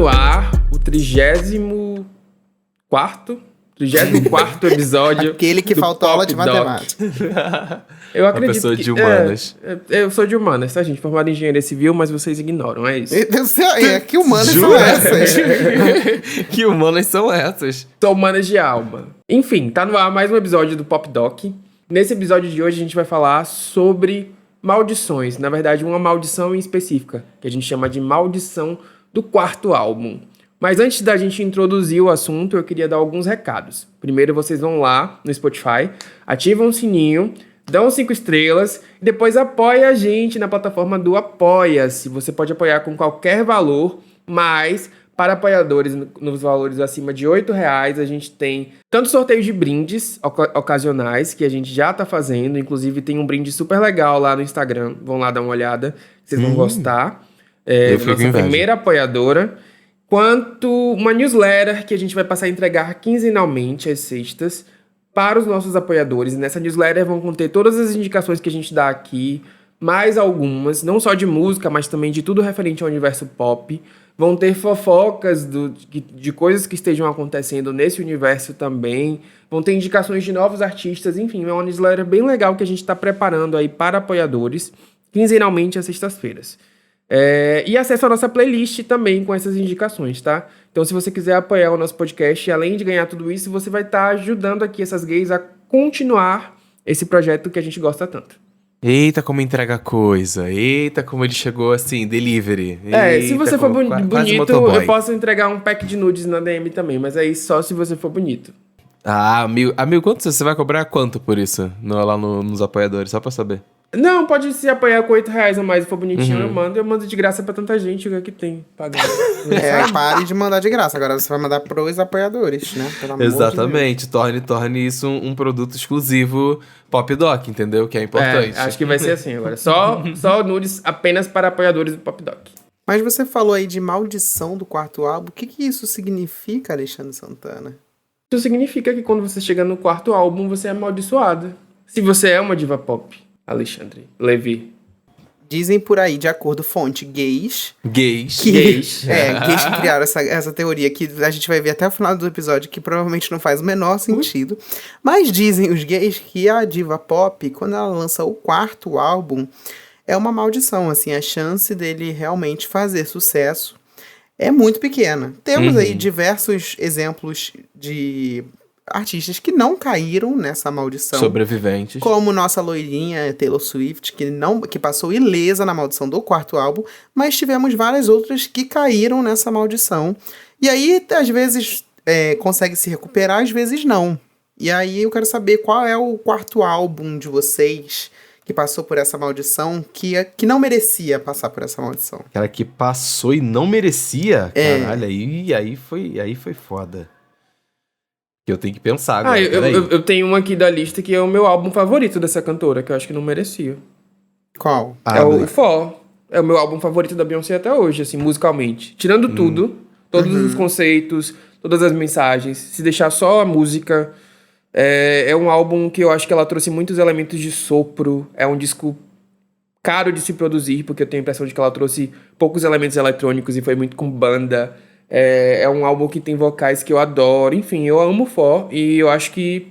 no ar o 34º episódio. Aquele que faltou aula de matemática. Eu acredito Uma pessoa que, de humanas. Eu sou de humanas, tá, gente? Formado em engenharia civil, mas vocês ignoram, é isso. Que humanas são essas? Que humanas são essas? Sou humanas de alma. Enfim, tá no ar mais um episódio do Pop Doc. Nesse episódio de hoje a gente vai falar sobre maldições. Na verdade, uma maldição em específica, que a gente chama de maldição do quarto álbum. Mas antes da gente introduzir o assunto, eu queria dar alguns recados. Primeiro, vocês vão lá no Spotify, ativam o sininho, dão 5 estrelas e depois apoia a gente na plataforma do Apoia-se. Você pode apoiar com qualquer valor, mas para apoiadores nos valores acima de R$8, a gente tem tanto sorteio de brindes ocasionais, que a gente já tá fazendo. Inclusive, tem um brinde super legal lá no Instagram. Vão lá dar uma olhada, vocês vão gostar. Nossa primeira apoiadora. Quanto uma newsletter que a gente vai passar a entregar quinzenalmente às sextas para os nossos apoiadores. E nessa newsletter vão conter todas as indicações que a gente dá aqui, mais algumas, não só de música, mas também de tudo referente ao universo pop. Vão ter fofocas de coisas que estejam acontecendo nesse universo também. Vão ter indicações de novos artistas. Enfim, é uma newsletter bem legal que a gente está preparando aí para apoiadores, quinzenalmente às sextas-feiras. E acesso à nossa playlist também com essas indicações, tá? Então, se você quiser apoiar o nosso podcast, além de ganhar tudo isso, você vai estar ajudando aqui essas gays a continuar esse projeto que a gente gosta tanto. Eita, como entrega coisa. Eita, como ele chegou assim, delivery. Eita, se você for bonito, motoboy. eu posso entregar um pack de nudes na DM também, mas aí só se você for bonito. Amigo, quanto você vai cobrar quanto por isso? Lá nos apoiadores, só pra saber. Não, pode se apoiar com R$8 a mais, se for bonitinho, eu mando de graça pra tanta gente que tem pagando. Pare de mandar de graça, agora você vai mandar pros apoiadores, né? Pelo amor Exatamente, de torne isso um produto exclusivo Pop Doc, entendeu? Que é importante. Acho que vai ser assim agora, só nudes apenas para apoiadores do Pop Doc. Mas você falou aí de maldição do quarto álbum, o que isso significa, Alexandre Santana? Isso significa que quando você chega no quarto álbum, você é amaldiçoado. Se você é uma diva pop, Alexandre Levi. Dizem por aí, de acordo fonte, gays Gays que criaram essa teoria que a gente vai ver até o final do episódio, que provavelmente não faz o menor sentido. Mas dizem os gays que a diva pop, quando ela lança o quarto álbum, é uma maldição, assim, a chance dele realmente fazer sucesso é muito pequena. Temos aí diversos exemplos de artistas que não caíram nessa maldição. Sobreviventes. Como nossa loirinha Taylor Swift, que passou ilesa na maldição do quarto álbum, mas tivemos várias outras que caíram nessa maldição. E aí, às vezes, consegue se recuperar, às vezes não. E aí eu quero saber qual é o quarto álbum de vocês que passou por essa maldição, que não merecia passar por essa maldição. Aquela que passou e não merecia? Caralho, aí foi foda. Eu tenho que pensar agora. Eu tenho uma aqui da lista que é o meu álbum favorito dessa cantora, que eu acho que não merecia. Qual? É o For. É o meu álbum favorito da Beyoncé até hoje, assim, musicalmente. Tirando tudo, todos os conceitos, todas as mensagens, se deixar só a música. É um álbum que eu acho que ela trouxe muitos elementos de sopro. É um disco caro de se produzir, porque eu tenho a impressão de que ela trouxe poucos elementos eletrônicos e foi muito com banda. É um álbum que tem vocais que eu adoro. Enfim, eu amo o For e eu acho que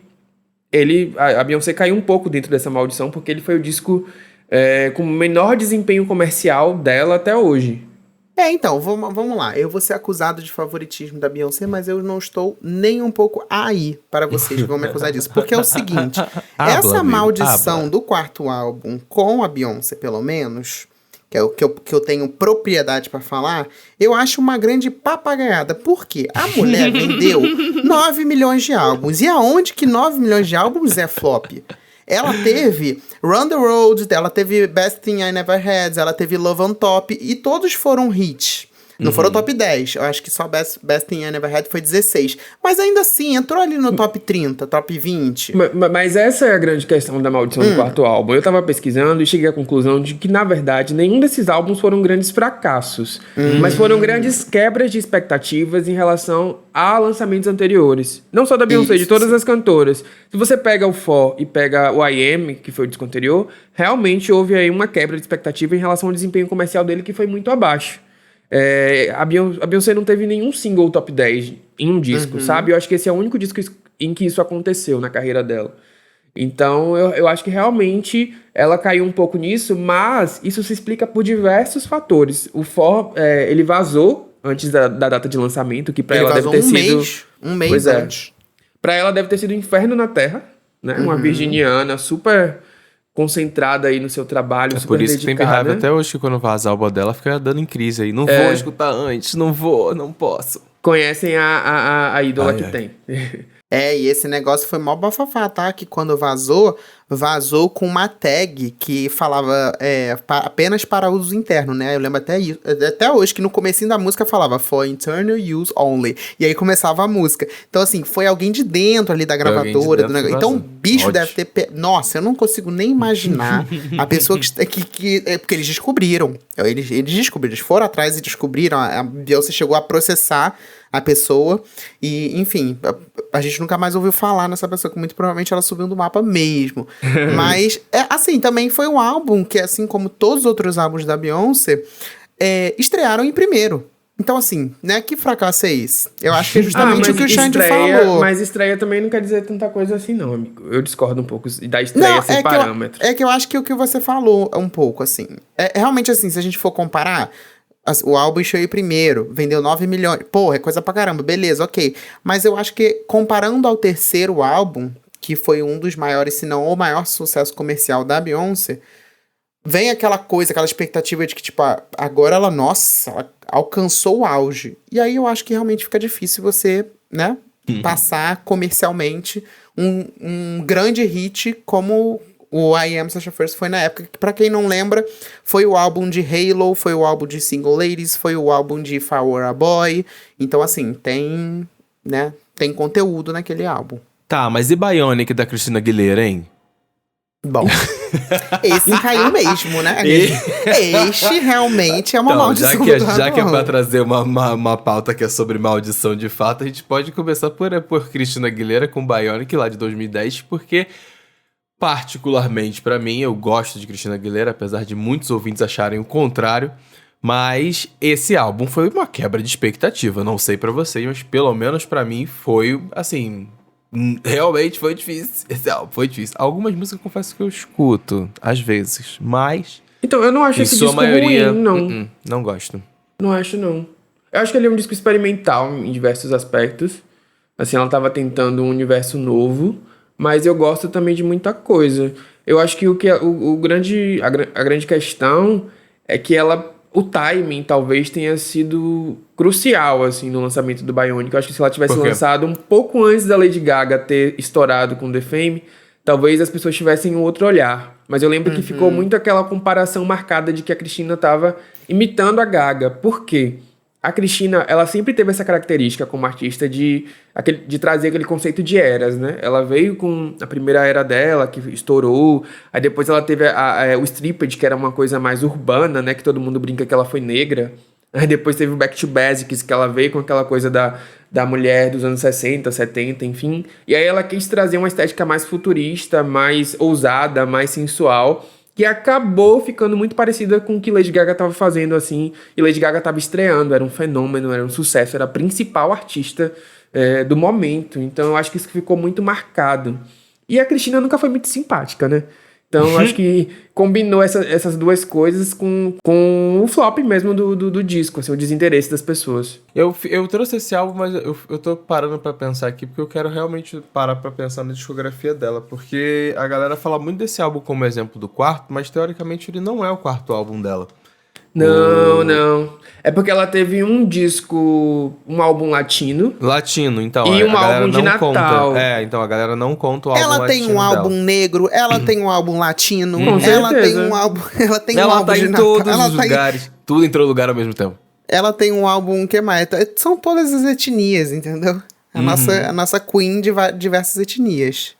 a Beyoncé caiu um pouco dentro dessa maldição, porque ele foi o disco com o menor desempenho comercial dela até hoje. Então, vamos lá. Eu vou ser acusado de favoritismo da Beyoncé, mas eu não estou nem um pouco aí para vocês que vão me acusar disso. Porque é o seguinte, essa maldição do quarto álbum, com a Beyoncé pelo menos, que é o que eu tenho propriedade para falar, eu acho uma grande papagaiada. Por quê? A mulher vendeu 9 milhões de álbuns. E aonde que 9 milhões de álbuns é flop? Ela teve Run the Road, ela teve Best Thing I Never Had, ela teve Love on Top, e todos foram hits. Não foram top 10. Eu acho que só Best Thing I Never Had foi 16. Mas ainda assim, entrou ali no top 30, top 20. Mas essa é a grande questão da maldição do quarto álbum. Eu tava pesquisando e cheguei à conclusão de que, na verdade, nenhum desses álbuns foram grandes fracassos. Mas foram grandes quebras de expectativas em relação a lançamentos anteriores. Não só da Beyoncé, de todas as cantoras. Se você pega o For e pega o I Am, que foi o disco anterior, realmente houve aí uma quebra de expectativa em relação ao desempenho comercial dele, que foi muito abaixo. A Beyoncé não teve nenhum single top 10 em um disco, sabe? Eu acho que esse é o único disco em que isso aconteceu na carreira dela. Então, eu acho que realmente ela caiu um pouco nisso, mas isso se explica por diversos fatores. Ele vazou antes da data de lançamento, que pra ela deve ter sido... Um mês antes. Pra ela deve ter sido um inferno na Terra, né? Uma virginiana super concentrada aí no seu trabalho, super dedicada. Por isso que tem raiva até hoje, que quando vaza a álbum dela, fica dando em crise aí. Não vou escutar antes, não posso. Conhecem a ídola que tem. E esse negócio foi mó bafafá, tá? Que quando vazou com uma tag que falava apenas para uso interno, né? Eu lembro até hoje que no comecinho da música falava for internal use only. E aí começava a música. Então, assim, foi alguém de dentro ali da gravadora. Do negócio. Então, o bicho deve ter... Nossa, eu não consigo nem imaginar a pessoa que porque eles descobriram. Eles descobriram, eles foram atrás e descobriram. A Beyoncé chegou a processar a pessoa, e enfim, a gente nunca mais ouviu falar nessa pessoa, que muito provavelmente ela subiu do mapa mesmo. Mas, assim, também foi um álbum que, assim como todos os outros álbuns da Beyoncé, estrearam em primeiro. Então, assim, né, que fracasso é esse? Eu acho que é justamente o que o Xande falou. Mas estreia também não quer dizer tanta coisa assim, não, amigo. Eu discordo um pouco da estreia sem parâmetro. É que eu acho que o que você falou um pouco, assim, realmente assim, se a gente for comparar, o álbum estreou primeiro, vendeu 9 milhões. Porra, é coisa pra caramba, beleza, ok. Mas eu acho que, comparando ao terceiro álbum, que foi um dos maiores, se não o maior sucesso comercial da Beyoncé, vem aquela expectativa de que, tipo, agora ela alcançou o auge. E aí eu acho que realmente fica difícil você, né, passar comercialmente um grande hit como... O I Am Sasha Fierce foi na época que, pra quem não lembra, foi o álbum de Halo, foi o álbum de Single Ladies, foi o álbum de If I Were a Boy. Então, assim, tem conteúdo naquele álbum. Tá, mas e Bionic da Christina Aguilera, hein? Bom, esse caiu mesmo, né? Este realmente é uma maldição Já que é pra trazer uma pauta que é sobre maldição de fato, a gente pode começar por Christina Aguilera com Bionic lá de 2010, porque... Particularmente pra mim, eu gosto de Christina Aguilera, apesar de muitos ouvintes acharem o contrário, mas esse álbum foi uma quebra de expectativa. Não sei pra vocês, mas pelo menos pra mim foi, assim, realmente foi difícil. Esse álbum foi difícil. Algumas músicas eu confesso que eu escuto, às vezes, mas... Então, eu não acho esse disco ruim, não. Não gosto. Não acho, não. Eu acho que ele é um disco experimental em diversos aspectos. Assim, ela tava tentando um universo novo... Mas eu gosto também de muita coisa. Eu acho que a grande questão é que o timing talvez tenha sido crucial, assim, no lançamento do Bionic. Eu acho que se ela tivesse lançado um pouco antes da Lady Gaga ter estourado com The Fame, talvez as pessoas tivessem um outro olhar. Mas eu lembro que ficou muito aquela comparação marcada de que a Christina estava imitando a Gaga. Por quê? A Christina, ela sempre teve essa característica como artista de trazer aquele conceito de eras, né? Ela veio com a primeira era dela, que estourou. Aí depois ela teve o Stripped, que era uma coisa mais urbana, né? Que todo mundo brinca que ela foi negra. Aí depois teve o Back to Basics, que ela veio com aquela coisa da mulher dos anos 60, 70, enfim. E aí ela quis trazer uma estética mais futurista, mais ousada, mais sensual... que acabou ficando muito parecida com o que Lady Gaga estava fazendo, assim, e Lady Gaga estava estreando, era um fenômeno, era um sucesso, era a principal artista do momento, então eu acho que isso ficou muito marcado. E a Christina nunca foi muito simpática, né? Então eu acho que combinou essas duas coisas com o flop mesmo do disco, assim, o desinteresse das pessoas. Eu trouxe esse álbum, mas eu tô parando pra pensar aqui, porque eu quero realmente parar pra pensar na discografia dela, porque a galera fala muito desse álbum como exemplo do quarto, mas teoricamente ele não é o quarto álbum dela. Não. É porque ela teve um disco, um álbum latino. Latino, então. E um álbum de Natal. Então a galera não conta o álbum ela latino. Tem um álbum negro, ela tem um álbum latino, ela tem um álbum. Ela tem um álbum tá de em Natal. todos os lugares. Tudo entrou no lugar ao mesmo tempo. Ela tem um álbum, que mais? São todas as etnias, entendeu? A nossa queen de diversas etnias.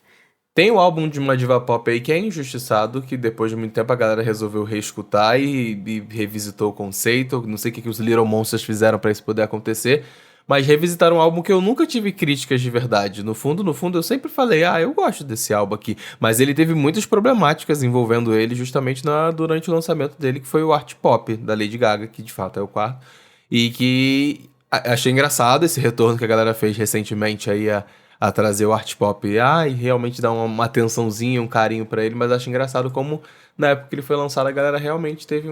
Tem o álbum de uma diva pop aí que é injustiçado, que depois de muito tempo a galera resolveu reescutar e revisitou o conceito. Não sei o que os Little Monsters fizeram pra isso poder acontecer, mas revisitaram um álbum que eu nunca tive críticas de verdade. No fundo, eu sempre falei, eu gosto desse álbum aqui. Mas ele teve muitas problemáticas envolvendo ele justamente durante o lançamento dele, que foi o Art Pop, da Lady Gaga, que de fato é o quarto. E que achei engraçado esse retorno que a galera fez recentemente aí a trazer o art pop e realmente dar uma atençãozinha, um carinho pra ele, mas acho engraçado como na época que ele foi lançado a galera realmente teve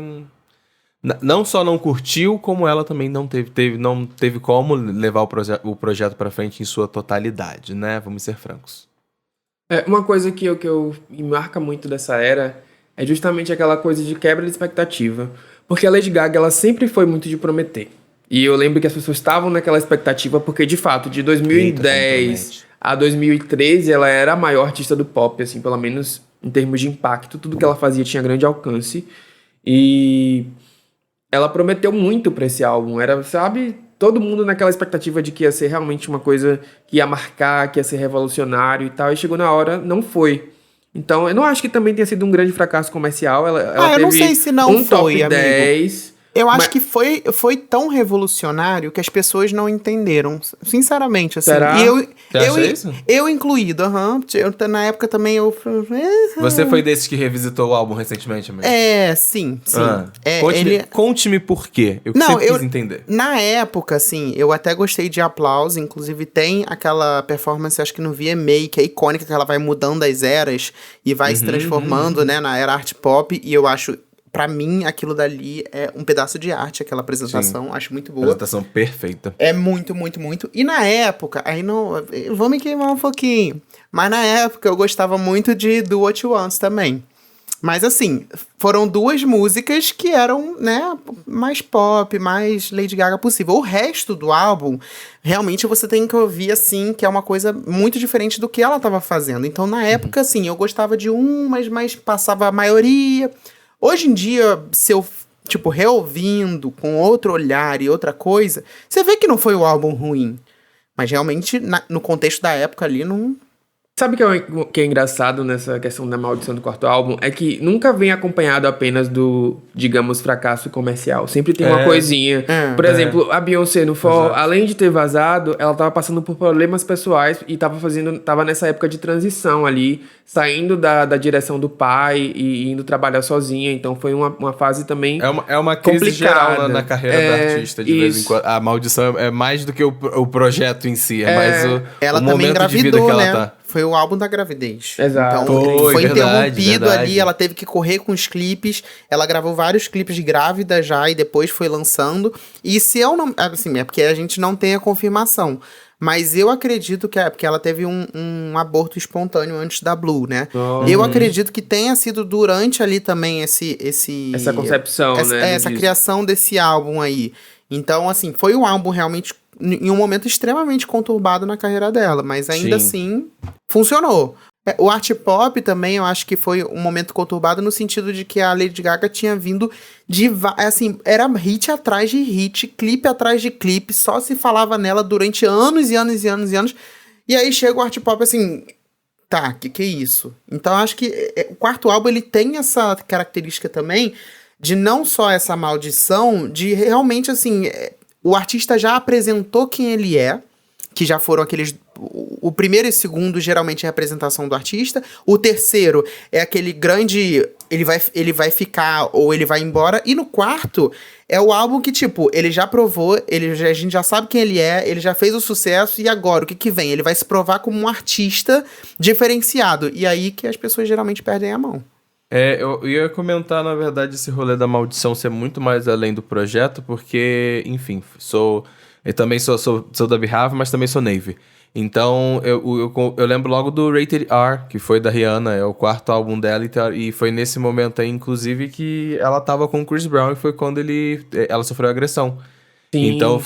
não só não curtiu, como ela também não teve como levar o projeto pra frente em sua totalidade, né? Vamos ser francos. Uma coisa que me marca muito dessa era é justamente aquela coisa de quebra de expectativa. Porque a Lady Gaga, ela sempre foi muito de prometer. E eu lembro que as pessoas estavam naquela expectativa porque, de fato, de 2010 a 2013, ela era a maior artista do pop, assim, pelo menos em termos de impacto. Tudo que ela fazia tinha grande alcance. E ela prometeu muito pra esse álbum. Era, sabe, todo mundo naquela expectativa de que ia ser realmente uma coisa que ia marcar, que ia ser revolucionário e tal. E chegou na hora, não foi. Então, eu não acho que também tenha sido um grande fracasso comercial. Ela eu teve não sei se não um foi, top 10. amigo. Eu acho que foi tão revolucionário que as pessoas não entenderam. Sinceramente, assim. Será? Você acha isso? Eu incluído, na época também eu... Você foi desses que revisitou o álbum recentemente, amigo? Sim. Conte-me por quê. Eu Não, sempre quis entender. Na época, assim, eu até gostei de Aplausos. Inclusive, tem aquela performance, acho que no VMA, que é icônica, que ela vai mudando as eras e vai se transformando, né, na era art pop. E eu acho... Pra mim, aquilo dali é um pedaço de arte, aquela apresentação. Sim. Acho muito boa. Apresentação perfeita. É muito, muito, muito. E na época, aí não... Vou me queimar um pouquinho. Mas na época, eu gostava muito de Do What You Want também. Mas assim, foram duas músicas que eram, né, mais pop, mais Lady Gaga possível. O resto do álbum, realmente você tem que ouvir, assim, que é uma coisa muito diferente do que ela tava fazendo. Então, na época, assim, eu gostava de mas passava a maioria... Hoje em dia, se eu, reouvindo com outro olhar e outra coisa, você vê que não foi o álbum ruim. Mas realmente, no contexto da época ali, não... Sabe o que é engraçado nessa questão da maldição do quarto álbum? É que nunca vem acompanhado apenas do, digamos, fracasso comercial. Sempre tem uma coisinha. Por exemplo, a Beyoncé no Fall, além de ter vazado, ela tava passando por problemas pessoais e tava nessa época de transição ali, saindo da direção do pai e indo trabalhar sozinha. Então foi uma fase também É uma crise complicada. geral na carreira da artista, de vez em quando. A maldição é mais do que o projeto em si, é mais ela o também momento de vida que engravidou, ela né? tá. Foi o álbum da gravidez. Exato. Então, foi interrompido verdade. ali, ela teve que correr com os clipes. Ela gravou vários clipes de grávida já e depois foi lançando. E se eu não... Assim, é porque a gente não tem a confirmação. Mas eu acredito que é porque ela teve um aborto espontâneo antes da Blue, né? Eu acredito que tenha sido durante ali também essa concepção, né? Essa criação desse álbum aí. Então, assim, foi um álbum realmente em um momento extremamente conturbado na carreira dela, mas ainda assim funcionou. O art pop também eu acho que foi um momento conturbado no sentido de que a Lady Gaga tinha vindo de... Assim, era hit atrás de hit, clipe atrás de clipe, só se falava nela durante anos e anos e anos e anos. E aí chega o art pop assim... Tá, que é isso? Então eu acho que o quarto álbum ele tem essa característica também de não só essa maldição, de realmente assim... O artista já apresentou quem ele é, que já foram aqueles... O primeiro e o segundo, geralmente, é a apresentação do artista. O terceiro é aquele grande... Ele vai ficar ou ele vai embora. E no quarto, é o álbum que, ele já provou, a gente já sabe quem ele é, ele já fez o sucesso, e agora, o que vem? Ele vai se provar como um artista diferenciado. E aí que as pessoas geralmente perdem a mão. Eu ia comentar, na verdade, esse rolê da maldição ser muito mais além do projeto, porque, enfim, eu também sou da Beehive, mas também sou Navy. Então, eu lembro logo do Rated R, que foi da Rihanna, é o quarto álbum dela, e foi nesse momento aí, inclusive, que ela tava com o Chris Brown, e foi quando ela sofreu agressão. Sim, então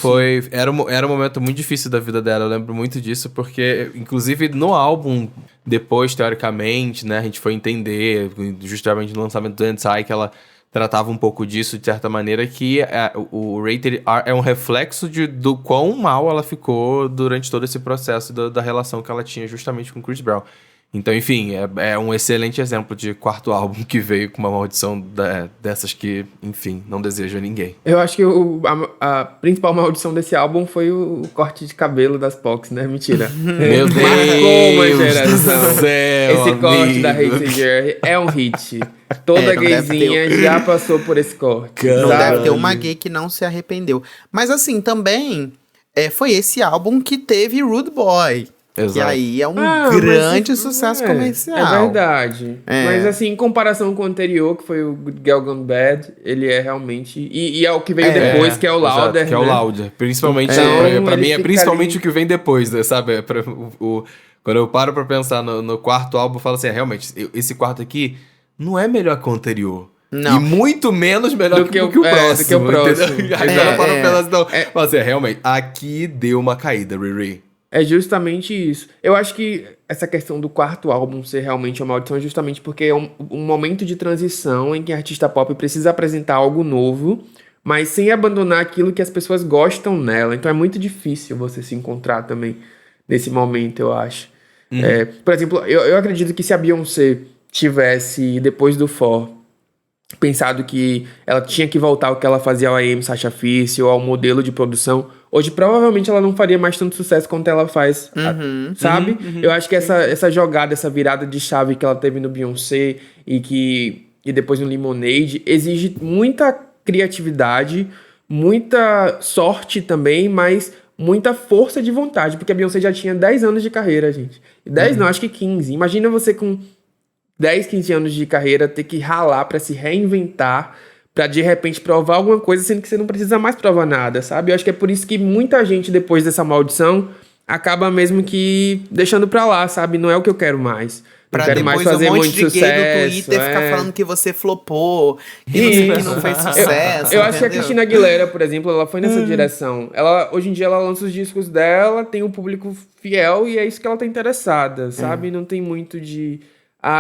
era um momento muito difícil da vida dela, eu lembro muito disso, porque inclusive no álbum, depois, teoricamente, né, a gente foi entender, justamente no lançamento do Anti, que ela tratava um pouco disso, de certa maneira, que o Rated R é um reflexo do quão mal ela ficou durante todo esse processo da relação que ela tinha justamente com o Chris Brown. Então, enfim, é um excelente exemplo de quarto álbum que veio com uma maldição dessas que, enfim, não deseja a ninguém. Eu acho que a principal maldição desse álbum foi o corte de cabelo das Pox, né? Mentira. Meu Deus Marcou uma geração. do céu, Esse corte da amigo. Hazy Jerry é um hit. Toda não deve gayzinha já passou por esse corte. Não sabe? deve ter uma gay que não se arrependeu. Mas assim, também foi esse álbum que teve Rude Boy. Exato. E aí é um Mas grande sucesso comercial. É verdade. Mas assim, em comparação com o anterior, que foi o Good Girl Gone Bad, ele é realmente... E é o que veio depois, que é o Exato, Louder, que é o né? Louder. Principalmente, Então, pra ele mim, é fica principalmente ali. o que vem depois, né, sabe? Quando eu paro pra pensar no quarto álbum, eu falo assim, realmente, esse quarto aqui não é melhor que o anterior. Não. E muito menos melhor Do que, que o o próximo. do que o próximo. Entendeu? Aí quando eu paro pra pensar, então, É. falo assim, realmente, aqui deu uma caída, Riri. É justamente isso. Eu acho que essa questão do quarto álbum ser realmente uma maldição é justamente porque é um momento de transição em que a artista pop precisa apresentar algo novo, mas sem abandonar aquilo que as pessoas gostam nela. Então é muito difícil você se encontrar também nesse momento, eu acho. Por exemplo, eu acredito que se a Beyoncé tivesse, depois do For, pensado que ela tinha que voltar ao que ela fazia ao AM Sasha Fierce ou ao modelo de produção, hoje provavelmente ela não faria mais tanto sucesso quanto ela faz, sabe? Eu acho que essa jogada, essa virada de chave que ela teve no Beyoncé e depois no Lemonade exige muita criatividade, muita sorte também, mas muita força de vontade, porque a Beyoncé já tinha 10 anos de carreira, gente. 10 não, acho que 15. Imagina você com 10, 15 anos de carreira, ter que ralar pra se reinventar, pra de repente provar alguma coisa, sendo que você não precisa mais provar nada, sabe? Eu acho que é por isso que muita gente, depois dessa maldição, acaba mesmo que deixando pra lá, sabe? Não é o que eu quero mais. Não Pra quero mais depois fazer um monte muito de sucesso. gay do Twitter ficar falando que você flopou, que não fez sucesso. Eu acho que a entendeu? Christina Aguilera, por exemplo, ela foi nessa direção. Hoje em dia, ela lança os discos dela, tem um público fiel e é isso que ela tá interessada, sabe? Não tem muito de...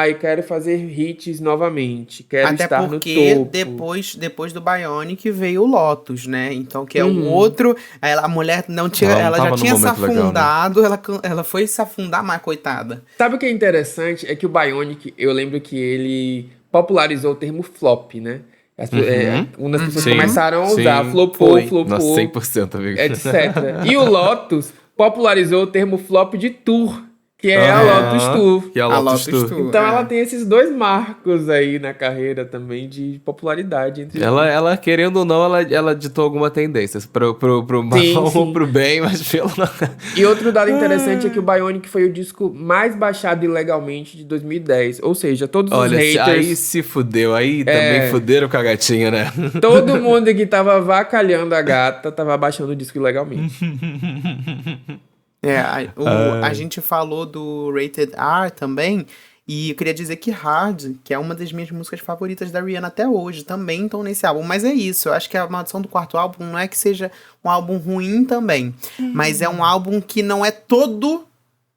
eu quero fazer hits novamente, quero Até estar porque no topo. depois do Bionic veio o Lotus, né? Então, que é um outro... A mulher não tinha... Ela não Ela já tava num tinha se momento legal, né? afundado, ela foi se afundar mais, coitada. Sabe o que é interessante? É que o Bionic, eu lembro que ele popularizou o termo flop, né? Umas pessoas Sim, começaram a usar, sim. flopou, Nossa, 100%, amigo. etc. E o Lotus popularizou o termo flop de tour, que é a Lotus Tour. Que é a A Lotus Lotus Tour. Tour. Então É. ela tem esses dois marcos aí na carreira também de popularidade. Entre Ela, querendo ou não, ela ditou alguma tendência. Pro mal Sim, ou sim. pro bem, mas pelo... E outro dado interessante é que o Bionic foi o disco mais baixado ilegalmente de 2010. Ou seja, todos os Olha, haters... aí se fudeu. Aí também fuderam com a gatinha, né? Todo mundo que tava vacalhando a gata tava baixando o disco ilegalmente. A gente falou do Rated R também, e eu queria dizer que Hard, que é uma das minhas músicas favoritas da Rihanna até hoje, também estão nesse álbum. Mas é isso, eu acho que a Maldição do Quarto Álbum não é que seja um álbum ruim também, mas é um álbum que não é todo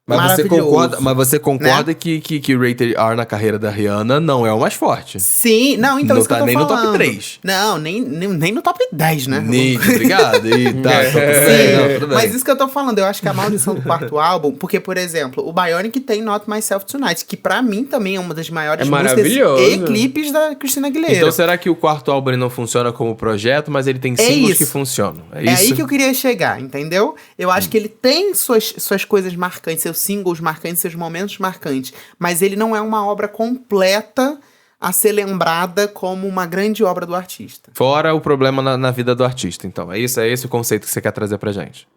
maravilhoso. Mas você concorda que Rated R na carreira da Rihanna não é o mais forte? Sim, não, então Não isso que eu tá tô nem no falando. top 3. Não, nem no top 10, né? Obrigado. Ih, tá, então tudo Sim, bem, não, tudo bem. mas isso que eu tô falando, eu acho que a maldição do quarto álbum, porque, por exemplo, o Bionic tem Not Myself Tonight, que pra mim também é uma das maiores É músicas maravilhoso. e clipes da Christina Aguilera. Então será que o quarto álbum ele não funciona como projeto, mas ele tem singles isso. que funcionam? É É isso? aí que eu queria chegar, entendeu? Eu acho que ele tem suas coisas marcantes, seus singles marcantes, seus momentos marcantes, mas ele não é uma obra completa a ser lembrada como uma grande obra do artista. Fora o problema na vida do artista, então. É esse o conceito que você quer trazer pra gente.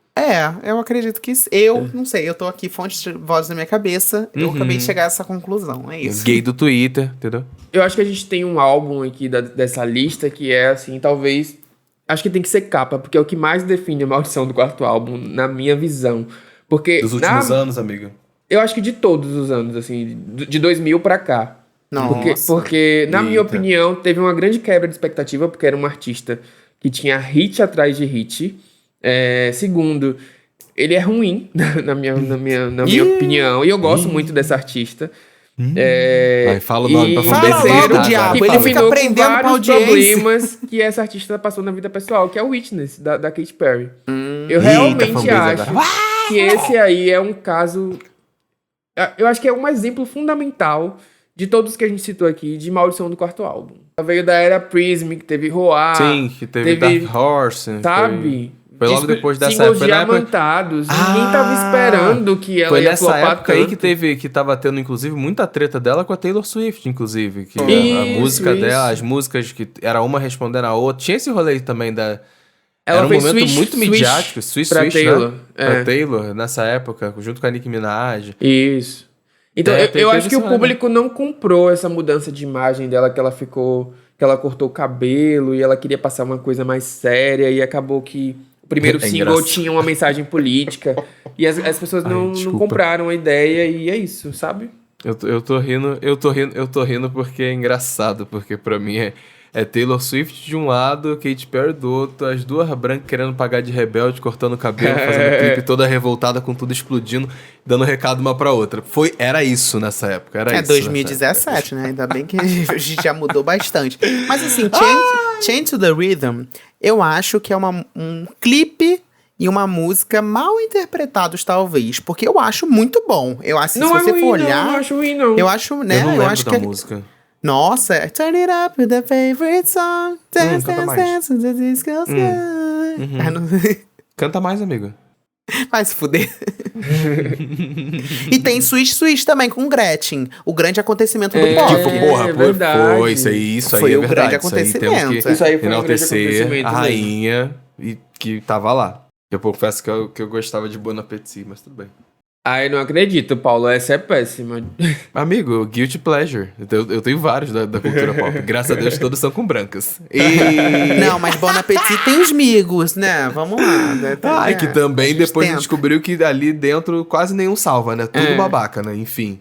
Eu acredito que... Eu não sei, eu tô aqui, fontes de voz na minha cabeça, eu acabei de chegar a essa conclusão, é isso. Gay do Twitter, entendeu? Eu acho que a gente tem um álbum aqui dessa lista que é, assim, talvez... Acho que tem que ser capa, porque é o que mais define a maldição do quarto álbum, na minha visão. Porque Dos últimos anos, amigo. eu acho que de todos os anos, assim, de 2000 pra cá. Nossa. Porque, na minha Eita. opinião, teve uma grande quebra de expectativa, porque era um artista que tinha hit atrás de hit. Segundo, ele é ruim, na minha opinião, e eu gosto muito dessa artista. Vai, fala o nome pra Fala poder logo, ser, tá? diabo. Que Ele fica combinou com aprendendo com a vários audiência. problemas que essa artista passou na vida pessoal, que é o Witness, da Katy Perry. Eu Eita, realmente fanbase acho agora. que esse aí é um caso Eu acho que é um exemplo fundamental de todos que a gente citou aqui, de maldição do quarto álbum. Ela veio da era Prism, que teve Roar. Sim, que teve Dark Horse. Sabe? Foi logo depois dessa singles época. diamantados. Ninguém tava esperando que ela ia flopar tanto. Foi nessa época aí que tava tendo, inclusive, muita treta dela com a Taylor Swift, inclusive. Que a música dela, as músicas que era uma respondendo a outra. Tinha esse rolê também da... Ela era um fez momento muito midiático. Swish, Taylor. né? Pra Taylor, nessa época, junto com a Nicki Minaj. Isso. Então, eu acho que o público não comprou essa mudança de imagem dela, que ela ficou... Que ela cortou o cabelo e ela queria passar uma coisa mais séria e acabou que... O primeiro single tinha uma mensagem política e as pessoas não compraram a ideia e é isso, sabe? Eu tô rindo porque é engraçado, porque pra mim é Taylor Swift de um lado, Katy Perry do outro, as duas brancas querendo pagar de rebelde, cortando o cabelo, fazendo clipe toda revoltada com tudo explodindo, dando recado uma pra outra. Era isso nessa época, era isso. 2017, né? Ainda bem que a gente já mudou bastante. Mas assim, Change to the Rhythm, eu acho que é um clipe e uma música mal interpretados, talvez. Porque eu acho muito bom. Eu acho, não se você ruim, for olhar... Não acho ruim, não. Eu acho, né? Eu não lembro acho da música. Nossa, Turn it up with the favorite song. Dance, dance, with the disco sky. Canta mais, amigo. Vai se fuder. E tem Swish também, com Gretchen. O grande acontecimento do pop. Foi isso aí foi é o verdade. grande acontecimento. Isso aí foi enaltecer a rainha e que tava lá. Eu confesso que eu gostava de Bon Appetit, mas tudo bem. Ai, não acredito, Paulo. Essa é péssima. Amigo, Guilty Pleasure. Eu tenho vários da cultura pop. Graças a Deus, todos são com brancas. Não, mas Bon Appetit tem os migos, né? Vamos lá. Né? Que também depois descobriu que ali dentro quase nenhum salva, né? Tudo babaca, né? Enfim.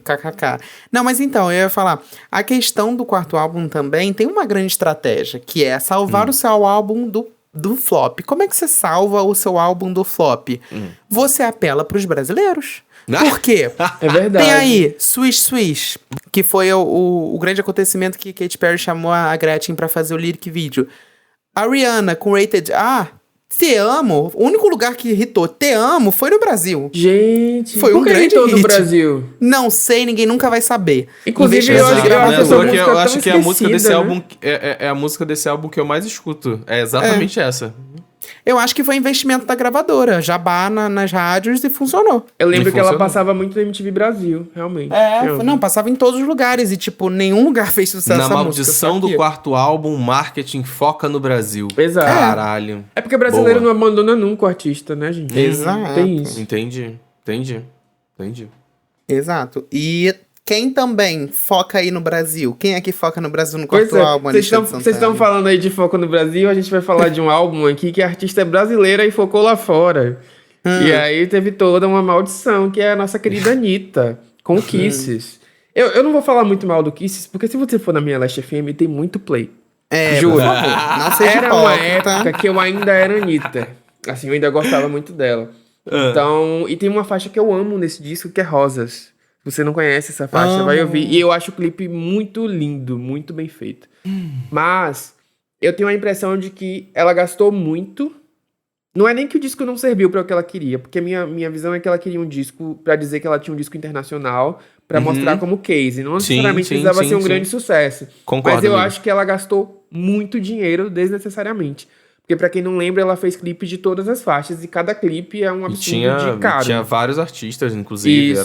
KKK. Não, mas então, eu ia falar. A questão do quarto álbum também tem uma grande estratégia, que é salvar o seu álbum do flop. Como é que você salva o seu álbum do flop? Você apela pros brasileiros. Por quê? É verdade. Tem aí Swish, que foi o grande acontecimento que Katy Perry chamou a Gretchen pra fazer o lyric video. A Rihanna com Rated R, Te Amo, o único lugar que hitou Te Amo foi no Brasil. Gente, foi um grande hit no Brasil. Não sei, ninguém nunca vai saber. Inclusive, eu acho que a música desse álbum é a música desse álbum que eu mais escuto. É exatamente essa. Eu acho que foi investimento da gravadora. Jabá nas rádios e funcionou. Eu lembro que ela passava muito na MTV Brasil, realmente. Não, passava em todos os lugares. E, tipo, nenhum lugar fez sucesso essa música. Na maldição do quarto álbum, marketing foca no Brasil. Exato. Caralho. É porque brasileiro não abandona nunca o artista, né, gente? Exato. Tem isso. Entendi. Exato. E... quem também foca aí no Brasil? Quem é que foca no Brasil no quarto álbum? Vocês estão falando aí de foco no Brasil, a gente vai falar de um álbum aqui que a artista é brasileira e focou lá fora. E aí teve toda uma maldição, que é a nossa querida Anitta, com Kisses. Eu não vou falar muito mal do Kisses, porque se você for na minha Last FM, tem muito play. Juro. Por favor, não seja Era uma época que eu ainda era Anitta. Assim, eu ainda gostava muito dela. Então, e tem uma faixa que eu amo nesse disco, que é Rosas. Você não conhece essa faixa, vai ouvir. E eu acho o clipe muito lindo, muito bem feito. Mas eu tenho a impressão de que ela gastou muito. Não é nem que o disco não serviu para o que ela queria, porque minha visão é que ela queria um disco para dizer que ela tinha um disco internacional, para mostrar como case. Não necessariamente precisava ser um grande sucesso. Concordo, mas eu amigo. acho que ela gastou muito dinheiro desnecessariamente. Porque pra quem não lembra, ela fez clipe de todas as faixas e cada clipe é um absurdo de caro. Tinha vários artistas, inclusive.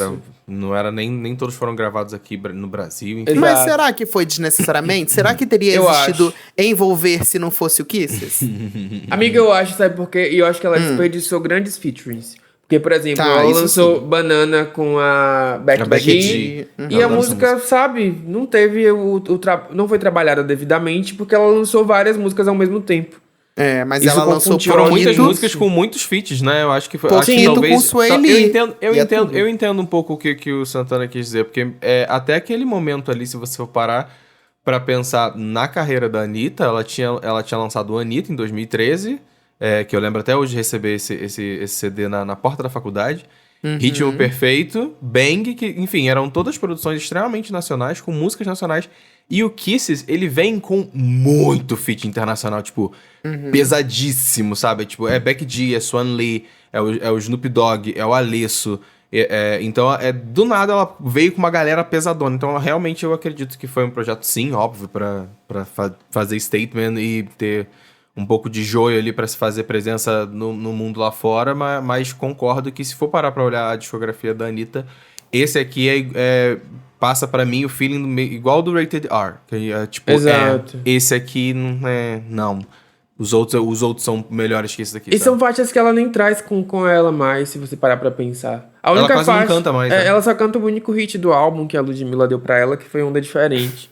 Não era nem todos foram gravados aqui no Brasil. Enfim. Mas será que foi desnecessariamente? Será que teria existido Envolver se não fosse o Kisses? Amiga, eu acho, sabe por quê? E eu acho que ela desperdiçou grandes featurings. Porque, por exemplo, ela lançou Banana com a Becky G. E a música, sabe, não teve não foi trabalhada devidamente porque ela lançou várias músicas ao mesmo tempo. Mas isso ela lançou foram muitas músicas com muitos feats, né? Eu acho que foi. Com Sueli. Eu entendo um pouco o que o Santana quis dizer, porque até aquele momento ali, se você for parar pra pensar na carreira da Anitta, ela tinha lançado o Anitta em 2013, que eu lembro até hoje de receber esse CD na porta da faculdade. Ritmo Perfeito, Bang, que, enfim, eram todas produções extremamente nacionais, com músicas nacionais. E o Kisses, ele vem com muito feat internacional, tipo, pesadíssimo, sabe? Tipo, é Becky G, é Swan Lee, é o Snoop Dogg, é o Alesso, Então, do nada, ela veio com uma galera pesadona. Então, realmente, eu acredito que foi um projeto, sim, óbvio, pra fazer statement e ter um pouco de joio ali pra se fazer presença no mundo lá fora. Mas concordo que, se for parar pra olhar a discografia da Anitta, esse aqui passa pra mim o feeling igual do Rated R. Que Exato. Esse aqui não é... Não. Os outros são melhores que esse daqui. E são faixas que ela nem traz com ela mais, se você parar pra pensar. A única quase não canta mais, né? Ela só canta o único hit do álbum que a Ludmilla deu pra ela, que foi Onda Diferente.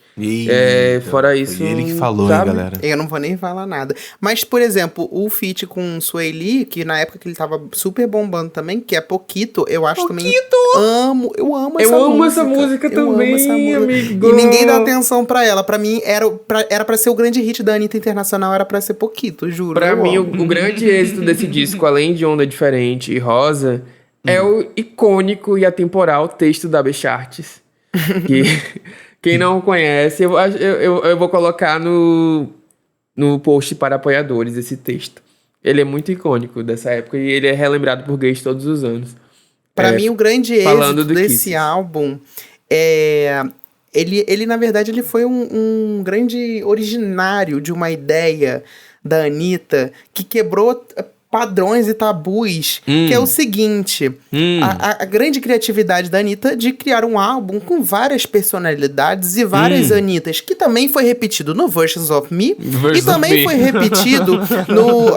Fora isso... Foi ele que falou, sabe? hein, galera? Eu não vou nem falar nada. Mas, por exemplo, o feat com Sueli, que na época que ele tava super bombando também, que é Poquito, eu acho também... Eu amo essa música também, amigo. E ninguém dá atenção pra ela. Pra mim, era pra ser o grande hit da Anitta Internacional, era pra ser Poquito, juro. Pra mim, o grande êxito desse disco, além de Onda Diferente e Rosa, é o icônico e atemporal texto da Bechartes. Que... Quem não conhece, eu vou colocar no post para apoiadores esse texto. Ele é muito icônico dessa época e ele é relembrado por gays todos os anos. Pra mim, o grande êxito desse álbum é... Ele, na verdade, ele foi um grande originário de uma ideia da Anitta que quebrou padrões e tabus, que é o seguinte, a grande criatividade da Anitta de criar um álbum com várias personalidades e várias Anitas, que também foi repetido no Versions of Me, e também foi repetido no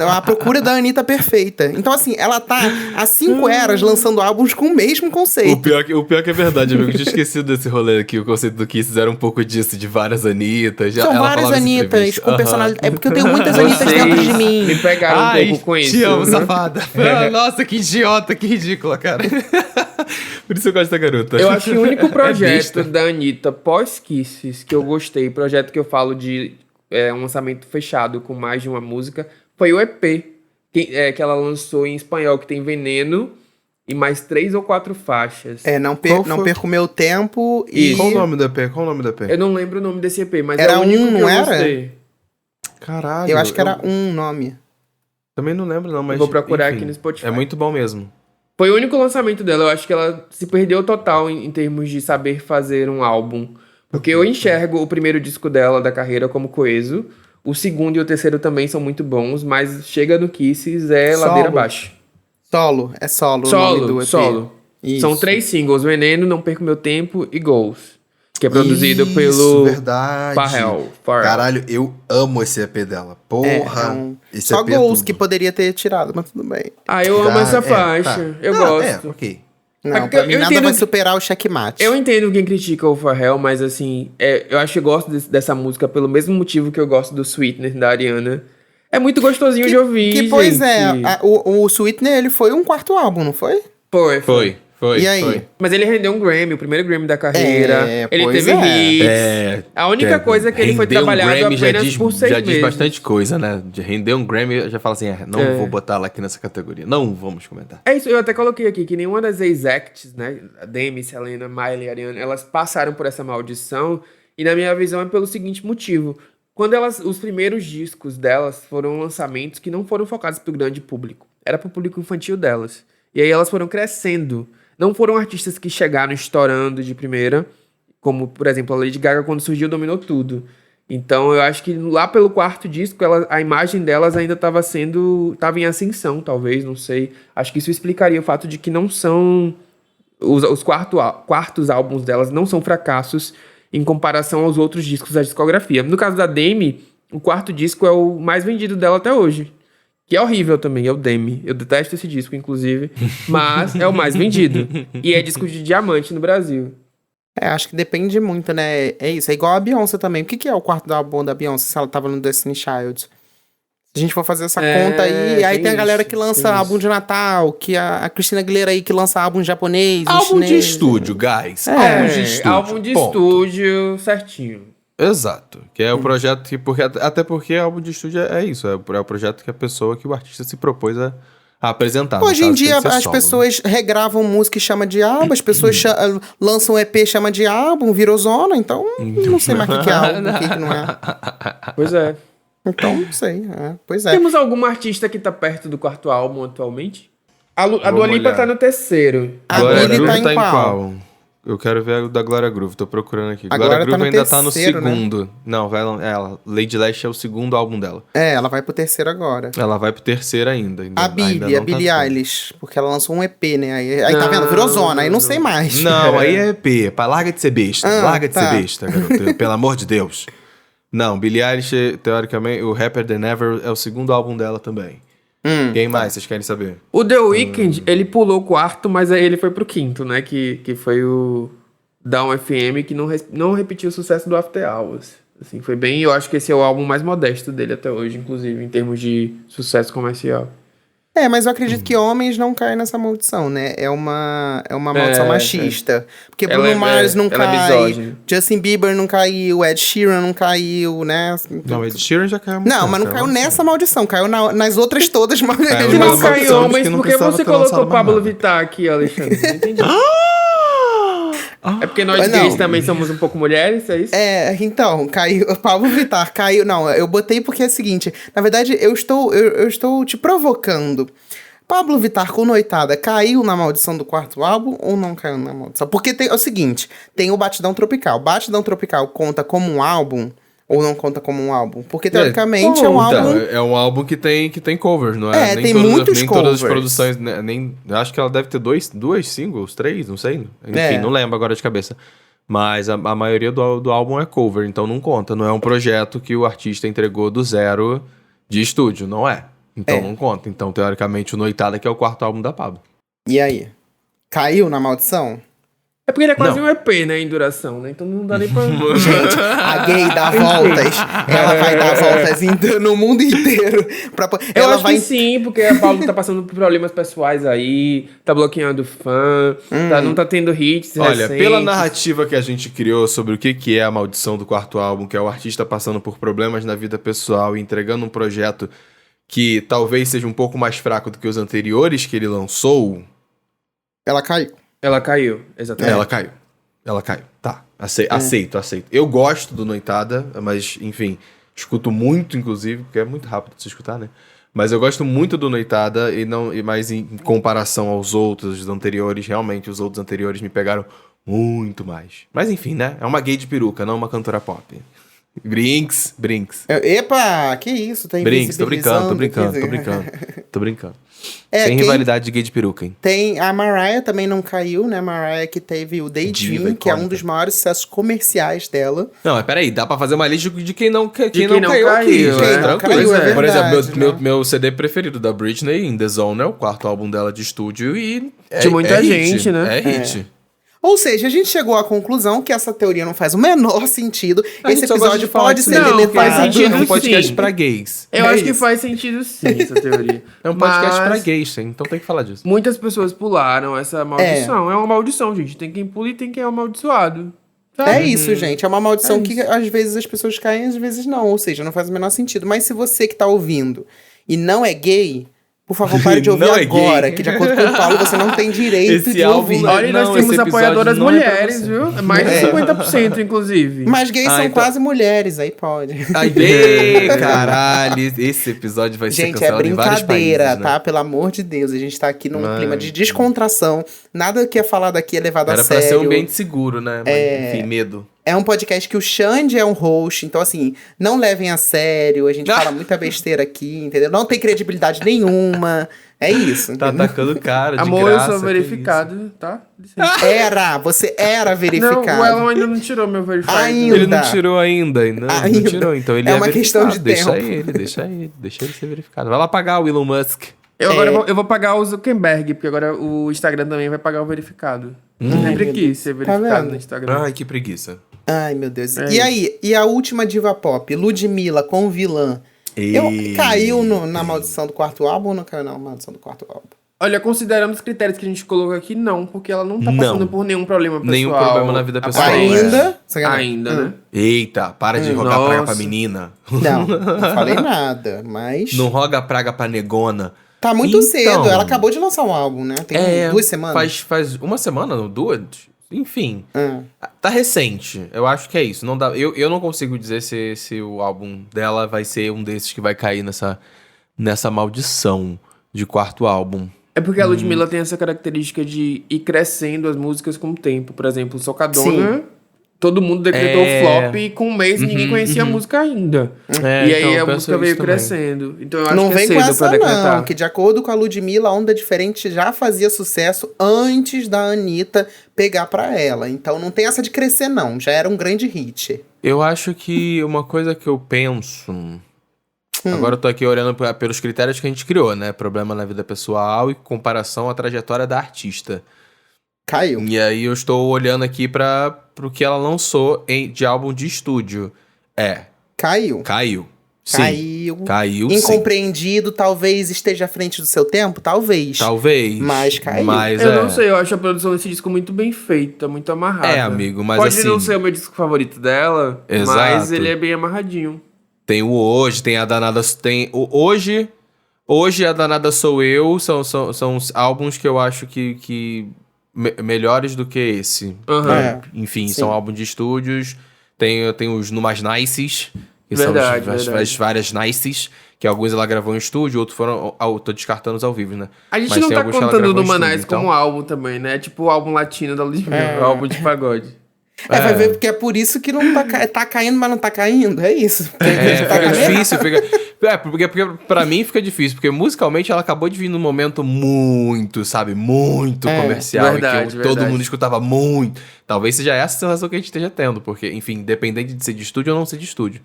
A Procura da Anitta Perfeita. Então, assim, ela tá há 5 eras lançando álbuns com o mesmo conceito. O pior que é verdade, amigo. Eu tinha esquecido desse rolê aqui. O conceito do Kisses era um pouco disso, de várias Anitas. São várias Anitas com personalidade. É porque eu tenho muitas Anitas dentro de mim. Me pegaram um pouco com isso. Te amo, safada. Nossa, que idiota, que ridícula, cara. Por isso eu gosto da garota. Eu acho que o único projeto da Anitta pós-Kisses que eu gostei, projeto que eu falo de um lançamento fechado com mais de uma música, foi o EP que ela lançou em espanhol, que tem Veneno e mais 3 ou 4 faixas. Não perco meu tempo e... Qual o nome do EP? Eu não lembro o nome desse EP, mas era é o único que não eu era? gostei. Caralho. Eu acho que era um nome. Também não lembro, não, mas... Eu vou procurar enfim, aqui no Spotify. É muito bom mesmo. Foi o único lançamento dela. Eu acho que ela se perdeu total em termos de saber fazer um álbum. Porque eu enxergo o primeiro disco dela, da carreira, como coeso. O segundo e o terceiro também são muito bons, mas chega no Kisses, ladeira abaixo. Solo o nome do EP. Solo. Isso. São 3 singles, Veneno, Não Perco Meu Tempo e Goals. Que é produzido pelo verdade. Pharrell. Caralho, eu amo esse EP dela. Porra. Esse Só EP Goals que poderia ter tirado, mas tudo bem. Eu amo essa faixa. Tá. Eu gosto. Ok. Não, pra mim nada vai superar o Checkmate. Eu entendo quem critica o Pharrell, mas assim, eu acho que eu gosto dessa música pelo mesmo motivo que eu gosto do Sweetener, da Ariana. É muito gostosinho de ouvir, pois gente. O Sweetener, ele foi um quarto álbum, não foi? Foi. E aí? Foi. Mas ele rendeu um Grammy, o primeiro Grammy da carreira. Ele teve hits. A única coisa é que ele foi trabalhado apenas por 6 meses. Já diz bastante coisa, né? De render um Grammy, eu já falo assim, não vou botar ela aqui nessa categoria. Não vamos comentar. É isso, eu até coloquei aqui que nenhuma das ex-acts, né? A Demi, Selena, Miley e Ariana, elas passaram por essa maldição. E na minha visão é pelo seguinte motivo. Quando os primeiros discos delas foram lançamentos que não foram focados pro grande público. Era pro público infantil delas. E aí elas foram crescendo. Não foram artistas que chegaram estourando de primeira, como, por exemplo, a Lady Gaga, quando surgiu, dominou tudo. Então, eu acho que lá pelo 4º disco, a imagem delas ainda estava em ascensão, talvez, não sei. Acho que isso explicaria o fato de que não são... Os quartos álbuns delas não são fracassos em comparação aos outros discos da discografia. No caso da Demi, o 4º disco é o mais vendido dela até hoje. Que é horrível também, é o Demi. Eu detesto esse disco, inclusive. Mas é o mais vendido. E é disco de diamante no Brasil. Acho que depende muito, né? É isso, é igual a Beyoncé também. O que é o quarto álbum da Beyoncé se ela tava no Destiny Child? Se a gente for fazer essa conta aí tem a galera que lança álbum de Natal, que a Christina Aguilera aí que lança álbum japonês, álbum de estúdio, guys. Álbum de estúdio certinho. Exato, que é o projeto que... Até porque álbum de estúdio é isso, é o projeto que o artista se propôs a apresentar. Hoje em dia as pessoas regravam música e chamam de álbum, as pessoas lançam EP e chamam de álbum, virou zona, então não sei mais o que é álbum, o que não é. Pois é. Então, não sei, pois é. Temos algum artista que tá perto do 4º álbum atualmente? A Dua Lipa tá no terceiro. A Glória Billie Groove tá em qual? Eu quero ver o da Glória Groove, tô procurando aqui. Agora Glória tá Groove no ainda tá no terceiro, né? segundo. Não, ela. Lady Lash é o segundo álbum dela. Ela vai pro terceiro agora. Ela vai pro terceiro ainda. A ainda Billie não tá Billie no- Eilish, porque ela lançou um EP, né? Aí tá vendo? Virou zona, aí não sei mais. Não, aí é EP. Larga de ser besta. Larga de tá. ser besta, garoto. Pelo amor de Deus. Não, Billie Eilish, teoricamente, o Rapper Than Ever é o segundo álbum dela também. Quem mais vocês querem saber? O The Weeknd, ele pulou o quarto, mas aí ele foi pro quinto, né? Que foi o Down FM, que não repetiu o sucesso do After Hours. Assim, foi bem... Eu acho que esse é o álbum mais modesto dele até hoje, inclusive, em termos de sucesso comercial. Mas eu acredito que homens não caem nessa maldição, né? É uma maldição machista. Porque Ela Bruno Mars não ela é cai, misógina. Justin Bieber não caiu, Ed Sheeran não caiu, né? Não, Ed Sheeran já caiu há muito Não, tempo, mas não caiu nessa maldição, caiu nas outras todas. Mas Caiu Se uma não maldição caiu de homens, que não por que precisava você ter lançado colocou mais Pablo nada. Vittar aqui, Alexandre? Não entendi. É porque nós Não. gays também somos um pouco mulheres, é isso? Então, caiu. Pablo Vittar caiu. Não, eu botei porque é o seguinte: na verdade, eu estou te provocando. Pablo Vittar com Noitada caiu na maldição do quarto álbum ou não caiu na maldição? Porque é o seguinte: tem o Batidão Tropical. Batidão Tropical conta como um álbum ou não conta como um álbum? Porque teoricamente é um Conta. álbum. É um álbum que tem covers, não é? Tem muitos nem todas as covers. produções, né, nem acho que ela deve ter duas singles, três, não sei. Enfim, não lembro agora de cabeça. Mas a maioria do álbum é cover, então não conta. Não é um projeto que o artista entregou do zero de estúdio, não é. Então não conta. Então, teoricamente, o Noitada que é o quarto álbum da Pablo. E aí? Caiu na maldição? É porque ele é quase Não. um EP, né, em duração, né? Então não dá nem pra... Gente, a gay dá voltas. Ela vai dar voltas no mundo inteiro. Eu Ela acho vai que sim, porque a Paulo tá passando por problemas pessoais aí, tá bloqueando fã, não tá tendo hits Olha, recentes. pela narrativa que a gente criou sobre o que é a maldição do quarto álbum, que é o artista passando por problemas na vida pessoal e entregando um projeto que talvez seja um pouco mais fraco do que os anteriores que ele lançou, Ela caiu. Ela caiu, exatamente. ela caiu. Tá, aceito. Eu gosto do Noitada, mas, enfim, escuto muito, inclusive, porque é muito rápido de se escutar, né? Mas eu gosto muito do Noitada, mas em comparação aos outros anteriores, realmente, os outros anteriores me pegaram muito mais. Mas, enfim, né? É uma gay de peruca, não uma cantora pop. Brinks. Epa, que isso? Tá Brinks, tô brincando. Sem rivalidade de gay de peruca, hein? Tem a Mariah também não caiu, né? Mariah que teve o Diva Daydream, que é um icônica. dos maiores sucessos comerciais dela. Não, mas peraí, dá pra fazer uma lista de quem não caiu quem não aqui. caiu, gente, é. Não tranquilo. caiu, é Por verdade, exemplo, né? meu CD preferido da Britney, In The Zone, é o quarto álbum dela de estúdio e... De muita hit, gente, né? É hit. Ou seja, a gente chegou à conclusão que essa teoria não faz o menor sentido. A Esse gente só gosta episódio de falar pode que ser não, deletado. faz sentido. É um podcast sim. pra gays. Eu É acho que isso. faz sentido sim, essa teoria. É um podcast Mas pra gays, sim, então tem que falar disso. muitas pessoas pularam essa maldição. É uma maldição, gente. Tem quem pula e tem quem é amaldiçoado. Sabe? É isso, gente. É uma maldição É que às vezes as pessoas caem, às vezes não. Ou seja, não faz o menor sentido. Mas se você que tá ouvindo e não é gay, por favor, pare de ouvir Não é agora. gay. Que de acordo com o Paulo, você não tem direito Esse de álbum ouvir. não- Olha, nós esse temos episódio apoiadoras não é pra mulheres, você. viu? Mais de 50%, inclusive. Mas gays são então- quase mulheres, aí pode. Ei, caralho, esse episódio vai ser Gente, é cancelado em vários brincadeira, países, né? tá? Pelo amor de Deus. A gente tá aqui num Ai, clima de descontração. Nada que é falado aqui é levado Era a pra sério. ser um ambiente seguro, né? Mas, enfim, medo. É um podcast que o Xande é um host, então assim, não levem a sério, a gente fala muita besteira aqui, entendeu? Não tem credibilidade nenhuma. É isso. Tá entendeu? atacando cara de Amor, graça. eu sou que verificado, tá? Você era Não, verificado. o Elon ainda não tirou meu verificado. Ainda. isso. Ele não tirou ainda. Não Ainda. tirou, então ele É é uma questão de verificado. tempo. Deixa ele ser verificado. Vai lá pagar o Elon Musk. Eu agora eu vou pagar o Zuckerberg, porque agora o Instagram também vai pagar o verificado. Eu sempre meu quis ser Tá verificado vendo? no Instagram. Ai, que preguiça. Ai, meu Deus. É E isso. aí, e a última diva pop, Ludmilla com vilã, caiu na maldição do quarto álbum ou não caiu na maldição do quarto álbum? Olha, considerando os critérios que a gente colocou aqui, não, porque ela não tá Não. passando por nenhum problema pessoal. Nenhum problema na vida pessoal. Ainda? Ainda, né? Eita, para de rogar Nossa. praga pra menina. Não, não falei nada, mas... Não roga praga pra negona. Tá muito Então. cedo, ela acabou de lançar um álbum, né? Tem 2 semanas. Faz uma semana, ou duas? Enfim. Ah. Tá recente. Eu acho que é isso. Não dá, eu não consigo dizer se o álbum dela vai ser um desses que vai cair nessa maldição de quarto álbum. É É porque a Ludmilla tem essa característica de ir crescendo as músicas com o tempo. Por exemplo, Socadona, todo mundo decretou flop e com um mês ninguém conhecia a música ainda. E aí então, a música veio também. crescendo. Então eu acho Não que é vem com cedo pra essa decretar. não, que de acordo com a Ludmilla, a Onda Diferente já fazia sucesso antes da Anitta pegar pra ela. Então não tem essa de crescer não, já era um grande hit. Eu acho que uma coisa que eu penso... Agora eu tô aqui olhando pelos critérios que a gente criou, né? Problema na vida pessoal e comparação à trajetória da artista. Caiu. E aí eu estou olhando aqui pro que ela lançou de álbum de estúdio. Caiu. Caiu. Sim. Caiu. Sim. Incompreendido, talvez esteja à frente do seu tempo, talvez. Talvez. Mas caiu. Mas Eu não sei, eu acho a produção desse disco muito bem feita, muito amarrada. É, amigo, mas Pode assim... não ser o meu disco favorito dela, mas Exato. ele é bem amarradinho. Tem o Hoje, tem a Danada... Tem o Hoje a Danada Sou Eu, são os álbuns que eu acho que melhores do que esse. Aham. É. Enfim, Sim. são álbuns de estúdios. Tem os Numas Nices, que Verdade, são as verdade. várias Nices, que alguns ela gravou em estúdio, outros foram... Tô descartando os ao vivo, né? A gente Mas não tem tá alguns que ela contando gravou do em Manais estúdio, então. como álbum também, né? Tipo o álbum latino da Ludmilla, o álbum de pagode. Vai ver, porque é por isso que não tá caindo, mas não tá caindo. É isso. Porque tá Fica caindo. difícil, porque pra mim fica difícil, porque musicalmente ela acabou de vir num momento muito, sabe, muito comercial, verdade, e que todo verdade. mundo escutava muito. Talvez seja essa a sensação que a gente esteja tendo, porque, enfim, independente de ser de estúdio ou não ser de estúdio.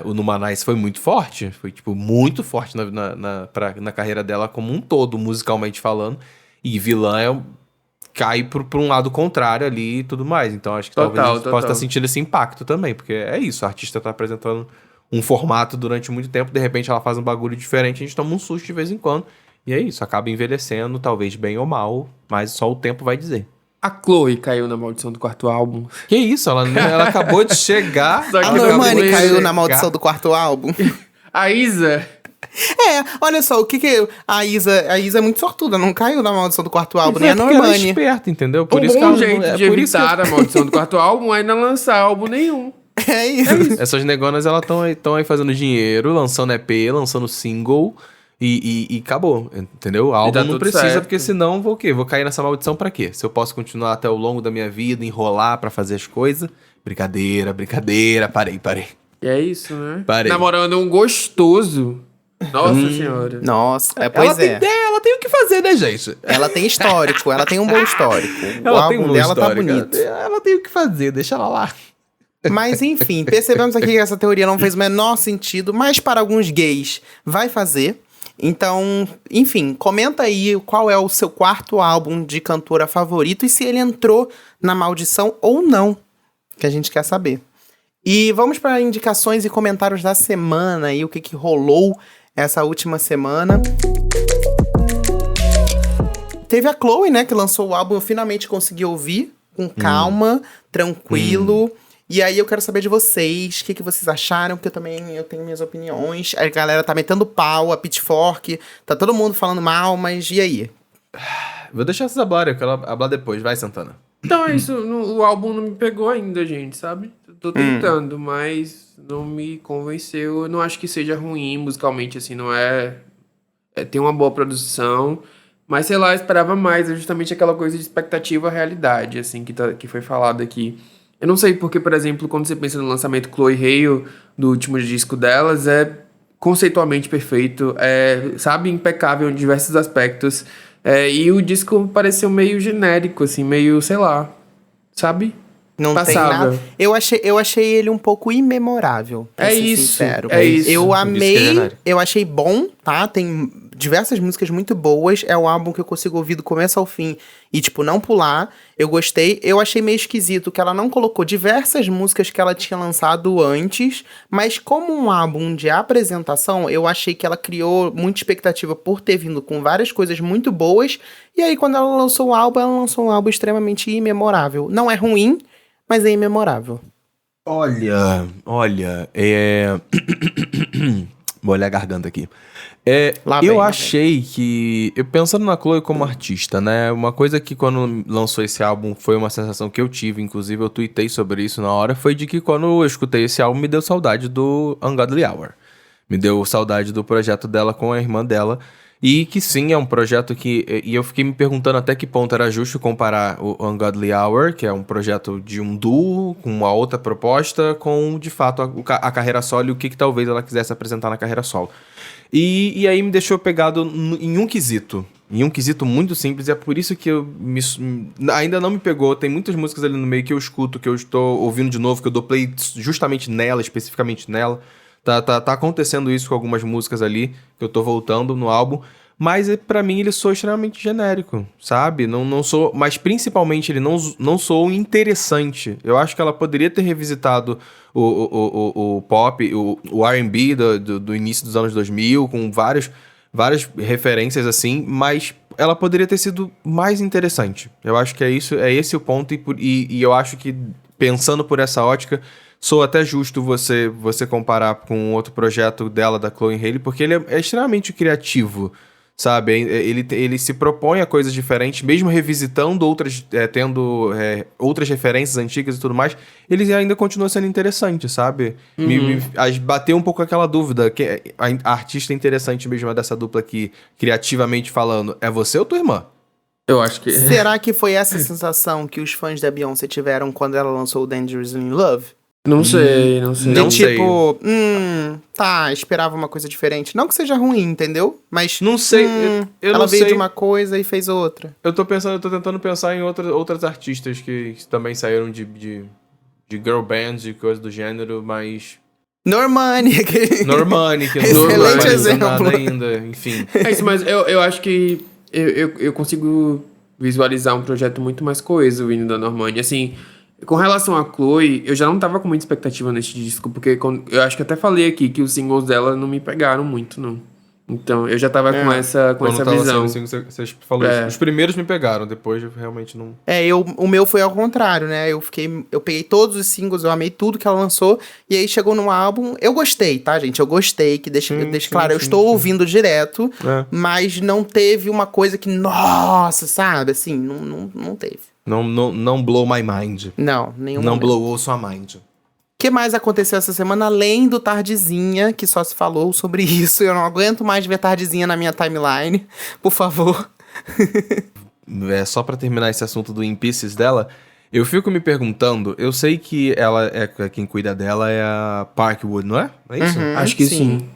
O Numanais foi muito forte, foi, tipo, muito forte na carreira dela como um todo, musicalmente falando, e Vilã cai por um lado contrário ali e tudo mais. Então acho que talvez a gente possa estar sentindo esse impacto também, porque é isso, a artista tá apresentando um formato durante muito tempo, de repente ela faz um bagulho diferente, a gente toma um susto de vez em quando, e é isso, acaba envelhecendo, talvez bem ou mal, mas só o tempo vai dizer. A Chloe caiu na maldição do quarto álbum. Que isso, ela acabou de chegar... Só que A não Normani acabou de caiu chegar. na maldição do quarto álbum. A Isa... Olha só, o que a Isa é muito sortuda, não caiu na maldição do quarto álbum, nem a Porque ela é Normani. esperta, entendeu? Um Por isso que bom ela jeito de por isso que evitar a maldição do quarto álbum é não lançar álbum nenhum. É isso. essas negonas, elas estão aí fazendo dinheiro, lançando EP, lançando single e acabou, entendeu? O álbum tá não tudo precisa, certo. porque senão vou o quê? Vou cair nessa maldição pra quê? Se eu posso continuar até o longo da minha vida, enrolar pra fazer as coisas, brincadeira, parei. E é isso, né? Parei. Namorando um gostoso. Nossa senhora. Nossa, Ela pois é. ela tem o que fazer, né, gente? Ela tem histórico, ela tem um bom histórico. O Ela tem álbum um dela histórico, tá bonito. Ela tem o que fazer, deixa ela lá. Mas enfim, percebemos aqui que essa teoria não fez o menor sentido, mas para alguns gays vai fazer. Então, enfim, comenta aí qual é o seu quarto álbum de cantora favorito e se ele entrou na maldição ou não, que a gente quer saber. E vamos para indicações e comentários da semana e o que rolou essa última semana. Teve a Chloe, né, que lançou o álbum, eu finalmente consegui ouvir com calma, tranquilo. E aí eu quero saber de vocês, o que vocês acharam, porque eu tenho minhas opiniões. A galera tá metendo pau, a Pitchfork, tá todo mundo falando mal, mas e aí? Vou deixar vocês hablarem, eu quero hablar depois. Vai, Santana. Então é isso, o álbum não me pegou ainda, gente, sabe? Tô tentando, mas não me convenceu. Eu não acho que seja ruim musicalmente, assim, não é... Tem uma boa produção, mas sei lá, eu esperava mais. É justamente aquela coisa de expectativa realidade, assim, que foi falado aqui. Eu não sei porque, por exemplo, quando você pensa no lançamento Chloe Hale, do último disco delas, é conceitualmente perfeito, sabe, impecável em diversos aspectos. E o disco pareceu meio genérico, assim, meio, sei lá, sabe? Não tem Passável. nada. Eu achei ele um pouco imemorável. pra ser sincero. É isso. Eu Isso que é amei, genérico. eu achei bom, tá? Tem diversas músicas muito boas. É um álbum que eu consigo ouvir do começo ao fim e, tipo, não pular. Eu gostei. Eu achei meio esquisito que ela não colocou diversas músicas que ela tinha lançado antes, mas como um álbum de apresentação, eu achei que ela criou muita expectativa por ter vindo com várias coisas muito boas. E aí, quando ela lançou ela lançou um álbum extremamente imemorável. Não é ruim, mas é imemorável. Olha, molhar a garganta aqui. Lá vem, Eu lá achei que... Eu pensando na Chloe como artista, né? Uma coisa que quando lançou esse álbum foi uma sensação que eu tive, inclusive eu tuitei sobre isso na hora, foi de que quando eu escutei esse álbum me deu saudade do Ungodly Hour. Me deu saudade do projeto dela com a irmã dela. E que sim, é um projeto que... E eu fiquei me perguntando até que ponto era justo comparar o Ungodly Hour, que é um projeto de um duo, com uma outra proposta, com, de fato, a carreira solo e o que talvez ela quisesse apresentar na carreira solo. E aí me deixou pegado em um quesito. Em um quesito muito simples, e é por isso que ainda não me pegou. Tem muitas músicas ali no meio que eu escuto, que eu estou ouvindo de novo, que eu dou play justamente nela, especificamente nela. Tá acontecendo isso com algumas músicas ali, que eu tô voltando no álbum. Mas pra mim ele soa extremamente genérico, sabe? Não sou, mas principalmente ele não soa interessante. Eu acho que ela poderia ter revisitado o pop, o R&B do início dos anos 2000, com várias referências assim, mas ela poderia ter sido mais interessante. Eu acho que é esse o ponto, e eu acho que, pensando por essa ótica, soa até justo você comparar com outro projeto dela, da Chloe Haley, porque ele é extremamente criativo, sabe? Ele se propõe a coisas diferentes, mesmo revisitando tendo outras referências antigas e tudo mais, ele ainda continua sendo interessante, sabe? Bateu um pouco aquela dúvida, que a artista interessante mesmo é dessa dupla aqui, criativamente falando, é você ou tua irmã? Eu acho que... Será que foi essa sensação que os fãs da Beyoncé tiveram quando ela lançou o Dangerously in Love? Não sei. Não sei. Esperava uma coisa diferente. Não que seja ruim, entendeu? Mas não sei. Eu ela não veio sei. de uma coisa e fez outra. Eu tô tentando pensar em outras artistas que também saíram de girl bands e coisa do gênero, mas... Normani, que não excelente exemplo. Nada ainda, enfim. É isso, mas eu acho que eu consigo visualizar um projeto muito mais coeso vindo da Normani. Assim, com relação a Chloe, eu já não tava com muita expectativa nesse disco, porque eu acho que até falei aqui que os singles dela não me pegaram muito, não. Então, eu já tava com essa visão. Você falou isso. Os primeiros me pegaram, depois eu realmente não... O meu foi ao contrário, né? Eu peguei todos os singles, eu amei tudo que ela lançou, e aí chegou num álbum... Eu gostei, tá, gente? Eu gostei, que deixa claro, eu estou ouvindo direto, mas não teve uma coisa que, nossa, sabe? Assim, não teve. Não blow my mind. Não, nenhum Não momento. blowou sua mind. O que mais aconteceu essa semana, além do Tardezinha, que só se falou sobre isso? Eu não aguento mais ver Tardezinha na minha timeline. Por favor. Só pra terminar esse assunto do In Pieces dela, eu fico me perguntando, eu sei que ela quem cuida dela é a Parkwood, não é? É isso? Acho que sim.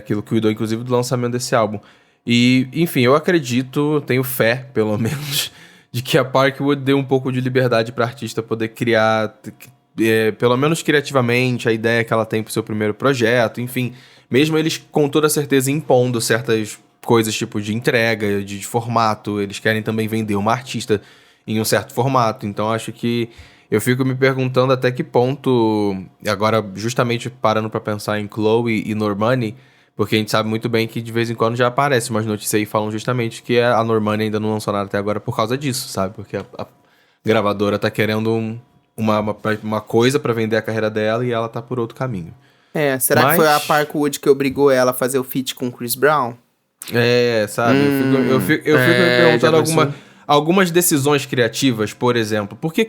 Que cuidou, inclusive, do lançamento desse álbum. E, enfim, eu acredito, tenho fé, pelo menos, de que a Parkwood deu um pouco de liberdade pra artista poder criar... pelo menos criativamente, a ideia que ela tem pro seu primeiro projeto, enfim, mesmo eles com toda certeza impondo certas coisas tipo de entrega, de formato, eles querem também vender uma artista em um certo formato, então acho que eu fico me perguntando até que ponto, agora justamente parando pra pensar em Chloe e Normani, porque a gente sabe muito bem que de vez em quando já aparece umas notícias aí falando justamente que a Normani ainda não lançou nada até agora por causa disso, sabe, porque a gravadora tá querendo uma coisa pra vender a carreira dela e ela tá por outro caminho. Será que foi a Parkwood que obrigou ela a fazer o feat com o Chris Brown? Sabe? Eu fico me perguntando algumas decisões criativas, por exemplo. Por que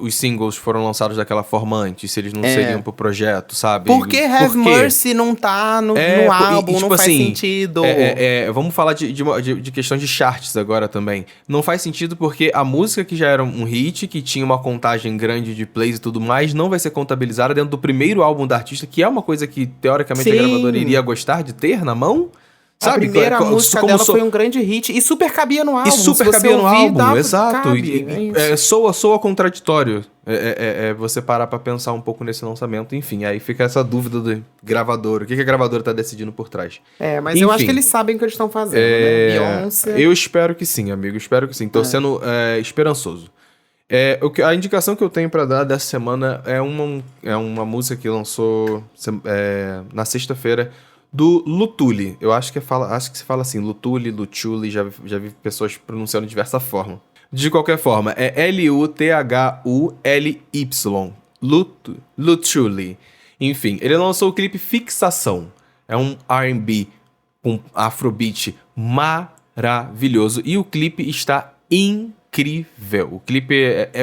os singles foram lançados daquela forma antes, se eles não seriam pro projeto, sabe? Por que Have Mercy não tá no álbum? Tipo, não faz sentido. Vamos falar de questão de charts agora também. Não faz sentido porque a música que já era um hit, que tinha uma contagem grande de plays e tudo mais, não vai ser contabilizada dentro do primeiro álbum da artista, que é uma coisa que, teoricamente, a gravadora iria gostar de ter na mão. Sabe? A primeira música dela foi um grande hit e super cabia no álbum. Exato. Soa contraditório. Você parar pra pensar um pouco nesse lançamento. Enfim, aí fica essa dúvida do gravador. O que a gravadora tá decidindo por trás? Mas eu acho que eles sabem o que eles estão fazendo, né? Beyoncé. Eu espero que sim, amigo. Espero que sim. Tô sendo esperançoso. A indicação que eu tenho pra dar dessa semana é uma música que lançou na sexta-feira, do Luthuli. Eu acho que se fala assim, Luthuli, Luthuli, já vi pessoas pronunciando de diversa forma. De qualquer forma, é Luthuli. Luthuli. Enfim, ele lançou o clipe Fixação. É um R&B com afrobeat maravilhoso. E o clipe está incrível. O clipe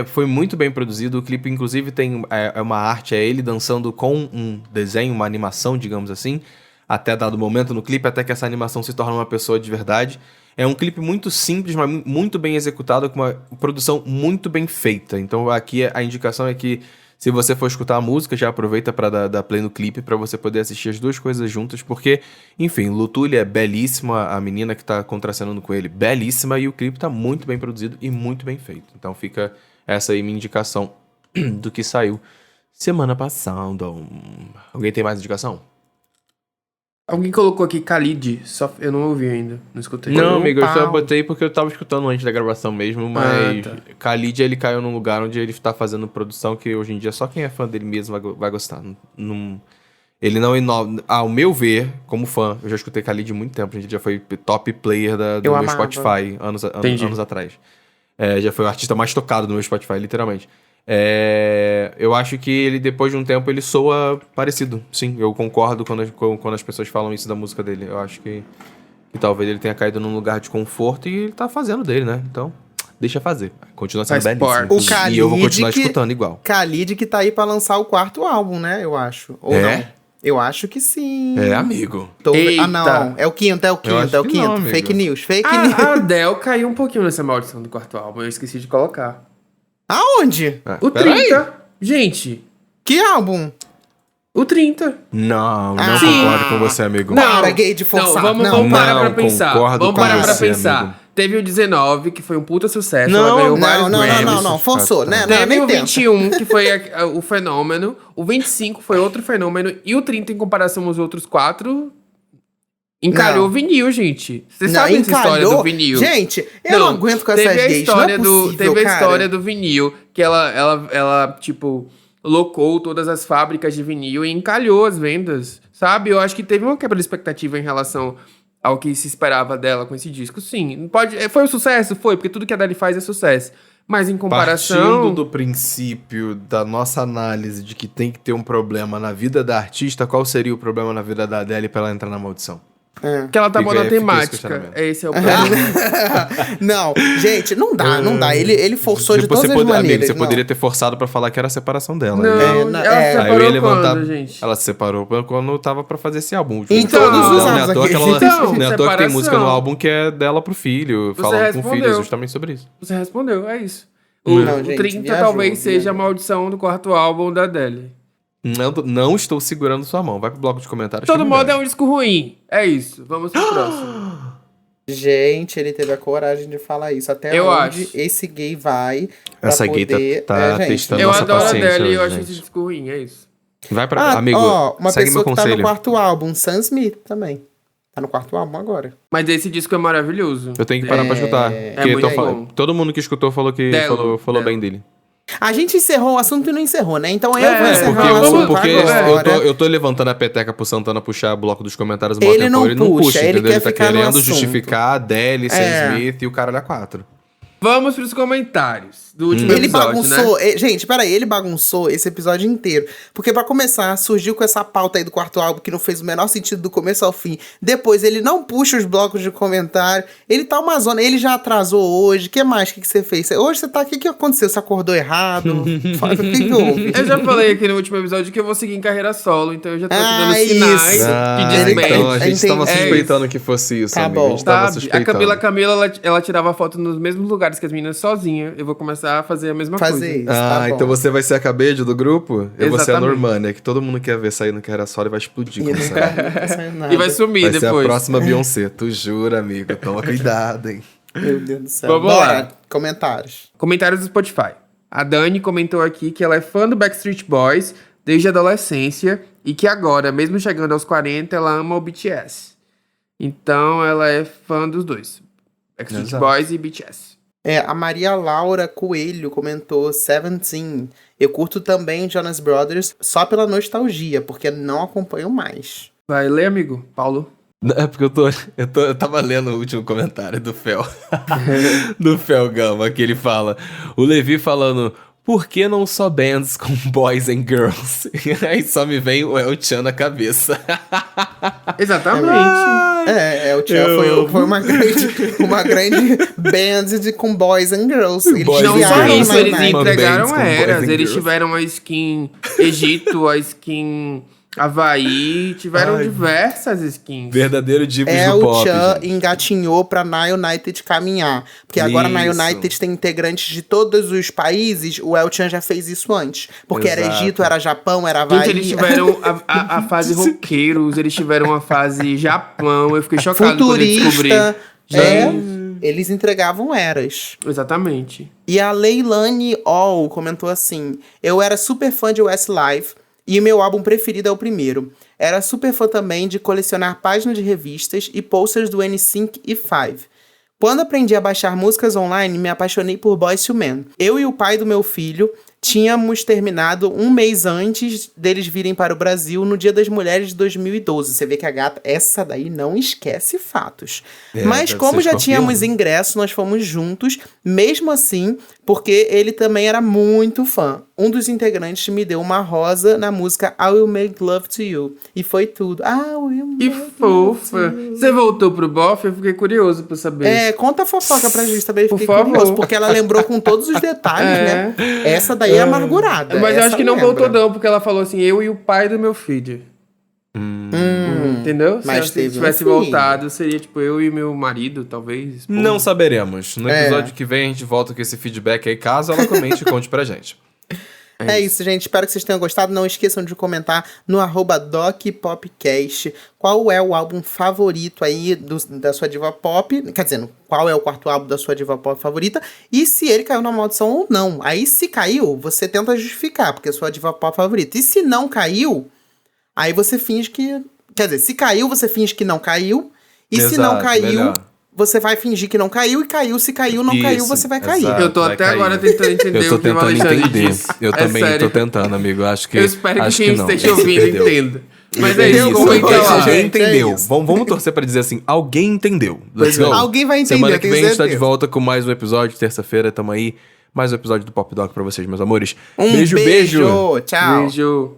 foi muito bem produzido. O clipe, inclusive, tem uma arte, ele dançando com um desenho, uma animação, digamos assim. até dado momento no clipe, até que essa animação se torna uma pessoa de verdade. É um clipe muito simples, mas muito bem executado, com uma produção muito bem feita. Então aqui a indicação é que, se você for escutar a música, já aproveita para dar play no clipe, para você poder assistir as duas coisas juntas, porque, enfim, Lutulia é belíssima, a menina que tá contracenando com ele, belíssima, e o clipe tá muito bem produzido e muito bem feito. Então fica essa aí minha indicação do que saiu semana passada. Alguém tem mais indicação? Alguém colocou aqui Khalid, só eu não ouvi ainda, não escutei. Não, amigo, eu só pau. botei porque eu tava escutando antes da gravação mesmo, mas tá. Khalid, ele caiu num lugar onde ele tá fazendo produção que hoje em dia só quem é fã dele mesmo vai gostar. Ele não inova. Ao meu ver, como fã, eu já escutei Khalid há muito tempo, a gente já foi top player do Eu meu amava. Spotify Entendi. anos atrás. Já foi o artista mais tocado do meu Spotify, literalmente. Eu acho que ele, depois de um tempo, ele soa parecido. Sim, eu concordo quando as pessoas falam isso da música dele. Eu acho que talvez ele tenha caído num lugar de conforto e ele tá fazendo dele, né? Então, deixa fazer. Continua sendo Faz belíssimo. parte. O Khalid E eu vou continuar que- escutando igual. Khalid que tá aí pra lançar o 4º álbum, né? Eu acho. Ou É? não? Eu acho que sim. Amigo. Eita. Ah, não. É o quinto, acho é o que quinto. não, amigo. Fake news, fake news. A Adele caiu um pouquinho nessa maldição do 4º álbum, eu esqueci de colocar. Aonde? O Peraí. 30. Gente, Que álbum? o 30. Não Sim. concordo com você, amigo. Para, gay de forçar. Não, vamos Não, parar pra não, pensar. concordo Vamos com parar pra você, pensar. amigo. Teve o 19, que foi um puta sucesso. Não, ela ganhou vários Não, Grammys. não. Forçou, né? Não, Teve nem o tenta. 21, que foi o fenômeno. O 25 foi outro fenômeno. E o 30, em comparação aos outros 4, encalhou Não. o vinil, gente. Vocês Não, sabem essa história encalhou? do vinil? Gente, eu não aguento com essas teve a gays. história Não é possível, teve a cara. história do vinil, que ela, tipo, locou todas as fábricas de vinil e encalhou as vendas, sabe? Eu acho que teve uma quebra de expectativa em relação ao que se esperava dela com esse disco. Sim, foi um sucesso? Foi, porque tudo que a Adele faz é sucesso. Mas em comparação... Partindo do princípio da nossa análise de que tem que ter um problema na vida da artista, qual seria o problema na vida da Adele pra ela entrar na maldição? Que ela tá Fica esse monotemática. questionamento. Esse é o problema. Não, gente, não dá. Ele forçou de todas as Amigo, maneiras. você não. poderia ter forçado pra falar que era a separação dela. Não, não, ela é. se Aí eu ia separou levantar. quando, gente? Ela se separou quando tava pra fazer esse álbum. Em todos os não é álbuns à toa aqui. que ela, Então, não é à toa que tem separação. música no álbum que é dela pro filho, Você falando com o respondeu. filho, justamente sobre isso. Você respondeu, é isso. Não, O gente, 30 viajou, talvez seja viajou. a maldição do 4º álbum da Adele. Não estou segurando sua mão. Vai pro bloco de comentários. De todo que modo, é melhor. um disco ruim. É isso. Vamos pro próximo. Gente, ele teve a coragem de falar isso. Até Eu onde acho. esse gay vai pra Essa gay poder... tá gente, testando Eu nossa adoro a paciência Adele e eu hoje, acho gente. esse disco ruim, é isso. Vai pra... Amigo, uma segue pessoa meu que tá no conselho. 4º álbum, Sam Smith também. Tá no 4º álbum agora. Mas esse disco é maravilhoso. Eu tenho que parar pra escutar. Porque muito falando- bom. todo mundo que escutou falou que Delo, falou Delo. bem dele. A gente encerrou o assunto e não encerrou, né? Então eu vou É, encerrar o vamos- assunto porque agora. eu tô levantando a peteca pro Santana puxar o bloco dos comentários. Ele mó tempão, não ele não puxa, puxa, ele entendeu? quer Ele tá ficar no querendo assunto. justificar a Adele, Sam É. Smith e o Caralho a 4. Vamos pros comentários do último Ele episódio, bagunçou. né? Gente, peraí, ele bagunçou esse episódio inteiro. Porque pra começar, surgiu com essa pauta aí do 4º álbum que não fez o menor sentido do começo ao fim. Depois, ele não puxa os blocos de comentário. Ele tá uma zona. Ele já atrasou hoje. O que mais? O que você fez? Hoje você tá. O que aconteceu? Você acordou errado? O que houve? Eu já falei aqui no último episódio que eu vou seguir em carreira solo, então eu já tô aqui dando Ah, sinais isso. de Ele- desmente. então a gente tava Entendi. suspeitando que fosse isso, Tá amigo. bom. A gente tava Sabe? A suspeitando. Camila, ela tirava foto nos mesmos lugares que as meninas sozinha. Eu vou começar a fazer a mesma Fazer coisa. isso. Ah, tá bom. então você vai ser a cabeça do grupo? Eu vou ser a Exatamente. Normânia, que todo mundo quer ver sair no Carreira Solo e vai explodir E quando nunca, sair. nunca saiu nada. E vai sumir Vai ser a depois. próxima Beyoncé, tu jura, amigo. Toma cuidado, hein. Meu Deus do céu. Vamos Bora. lá. Comentários. Comentários do Spotify. A Dani comentou aqui que ela é fã do Backstreet Boys desde a adolescência e que agora, mesmo chegando aos 40, ela ama o BTS. Então ela é fã dos dois. Backstreet Exato. Boys e BTS. A Maria Laura Coelho comentou 17. Eu curto também Jonas Brothers só pela nostalgia, porque não acompanho mais. Vai ler, amigo? Paulo? É porque eu tava lendo o último comentário do Fel. Do Fel Gama, que ele fala. O Levi falando. Por que não só bands com boys and girls? Aí só me vem o El Chan na cabeça. Exatamente. O Tchau foi uma grande band com boys and girls. Eles Boys Não and só criaram girls. isso, eles Uma entregaram bands com boys eras. and Eles girls. tiveram a skin Egito, a skin Havaí, tiveram diversas skins. Verdadeiro divos do pop, El-chan gente. engatinhou pra Na United caminhar. Porque agora na Isso. United tem integrantes de todos os países, o El-chan já fez isso antes. Porque era Exato. Egito, era Japão, era Gente, Havaí. eles tiveram a fase roqueiros, eles tiveram a fase Japão. Eu fiquei chocado quando eu descobri. Futurista. Gente. Eles entregavam eras. Exatamente. E a Leilani All comentou assim: eu era super fã de Westlife e o meu álbum preferido é o primeiro. Era super fã também de colecionar páginas de revistas e posters do NSYNC e Five. Quando aprendi a baixar músicas online, me apaixonei por Boyz II Men. Eu e o pai do meu filho tínhamos terminado um mês antes deles virem para o Brasil no Dia das Mulheres de 2012. Você vê que a gata, essa daí não esquece fatos. Mas deve como ser já escorpião. tínhamos ingresso, nós fomos juntos, mesmo assim, porque ele também era muito fã. Um dos integrantes me deu uma rosa na música I Will Make Love to You. E foi tudo. I will Que make fofa. love to you. Você voltou pro bofe? Eu fiquei curioso pra saber. É, conta a fofoca pra gente também, Por fiquei favor. curioso, porque ela lembrou com todos os detalhes, né? Essa daí é amargurada. Mas eu essa acho que não lembra. voltou não, porque ela falou assim, eu e o pai do meu filho. Entendeu? Mas Se teve um tivesse filho. voltado, seria tipo eu e meu marido, talvez. esposa. Não saberemos. No episódio que vem a gente volta com esse feedback aí, caso ela comente e conte pra gente. É isso, gente. Espero que vocês tenham gostado. Não esqueçam de comentar no @DocPopcast qual é o álbum favorito aí da sua diva pop. Quer dizer, qual é o quarto álbum da sua diva pop favorita. E se ele caiu na maldição ou não. Aí, se caiu, você tenta justificar, porque é a sua diva pop favorita. E se não caiu, aí você finge que... Quer dizer, se caiu, você finge que não caiu. E se não Exato, caiu... melhor. Você vai fingir que não caiu e caiu. Se caiu, não caiu, Isso, você vai cair. exato. Eu tô vai até cair. agora tentando entender Eu tô o que o tentando Alexandre entender. disse. Eu É também sério. tô tentando, amigo. Acho que. Eu espero que acho quem não. esteja ouvindo Entendeu? entenda. Mas é Entendeu? isso, Comenta comenta lá. lá. Alguém gente, é entendeu. isso. Vamos torcer pra dizer assim, alguém entendeu. Let's go. Alguém vai entender, Semana que tenho vem a gente tá de certeza. volta com mais um episódio. Terça-feira, tamo aí. Mais um episódio do Pop Doc pra vocês, meus amores. Um beijo. beijo. Tchau. Beijo.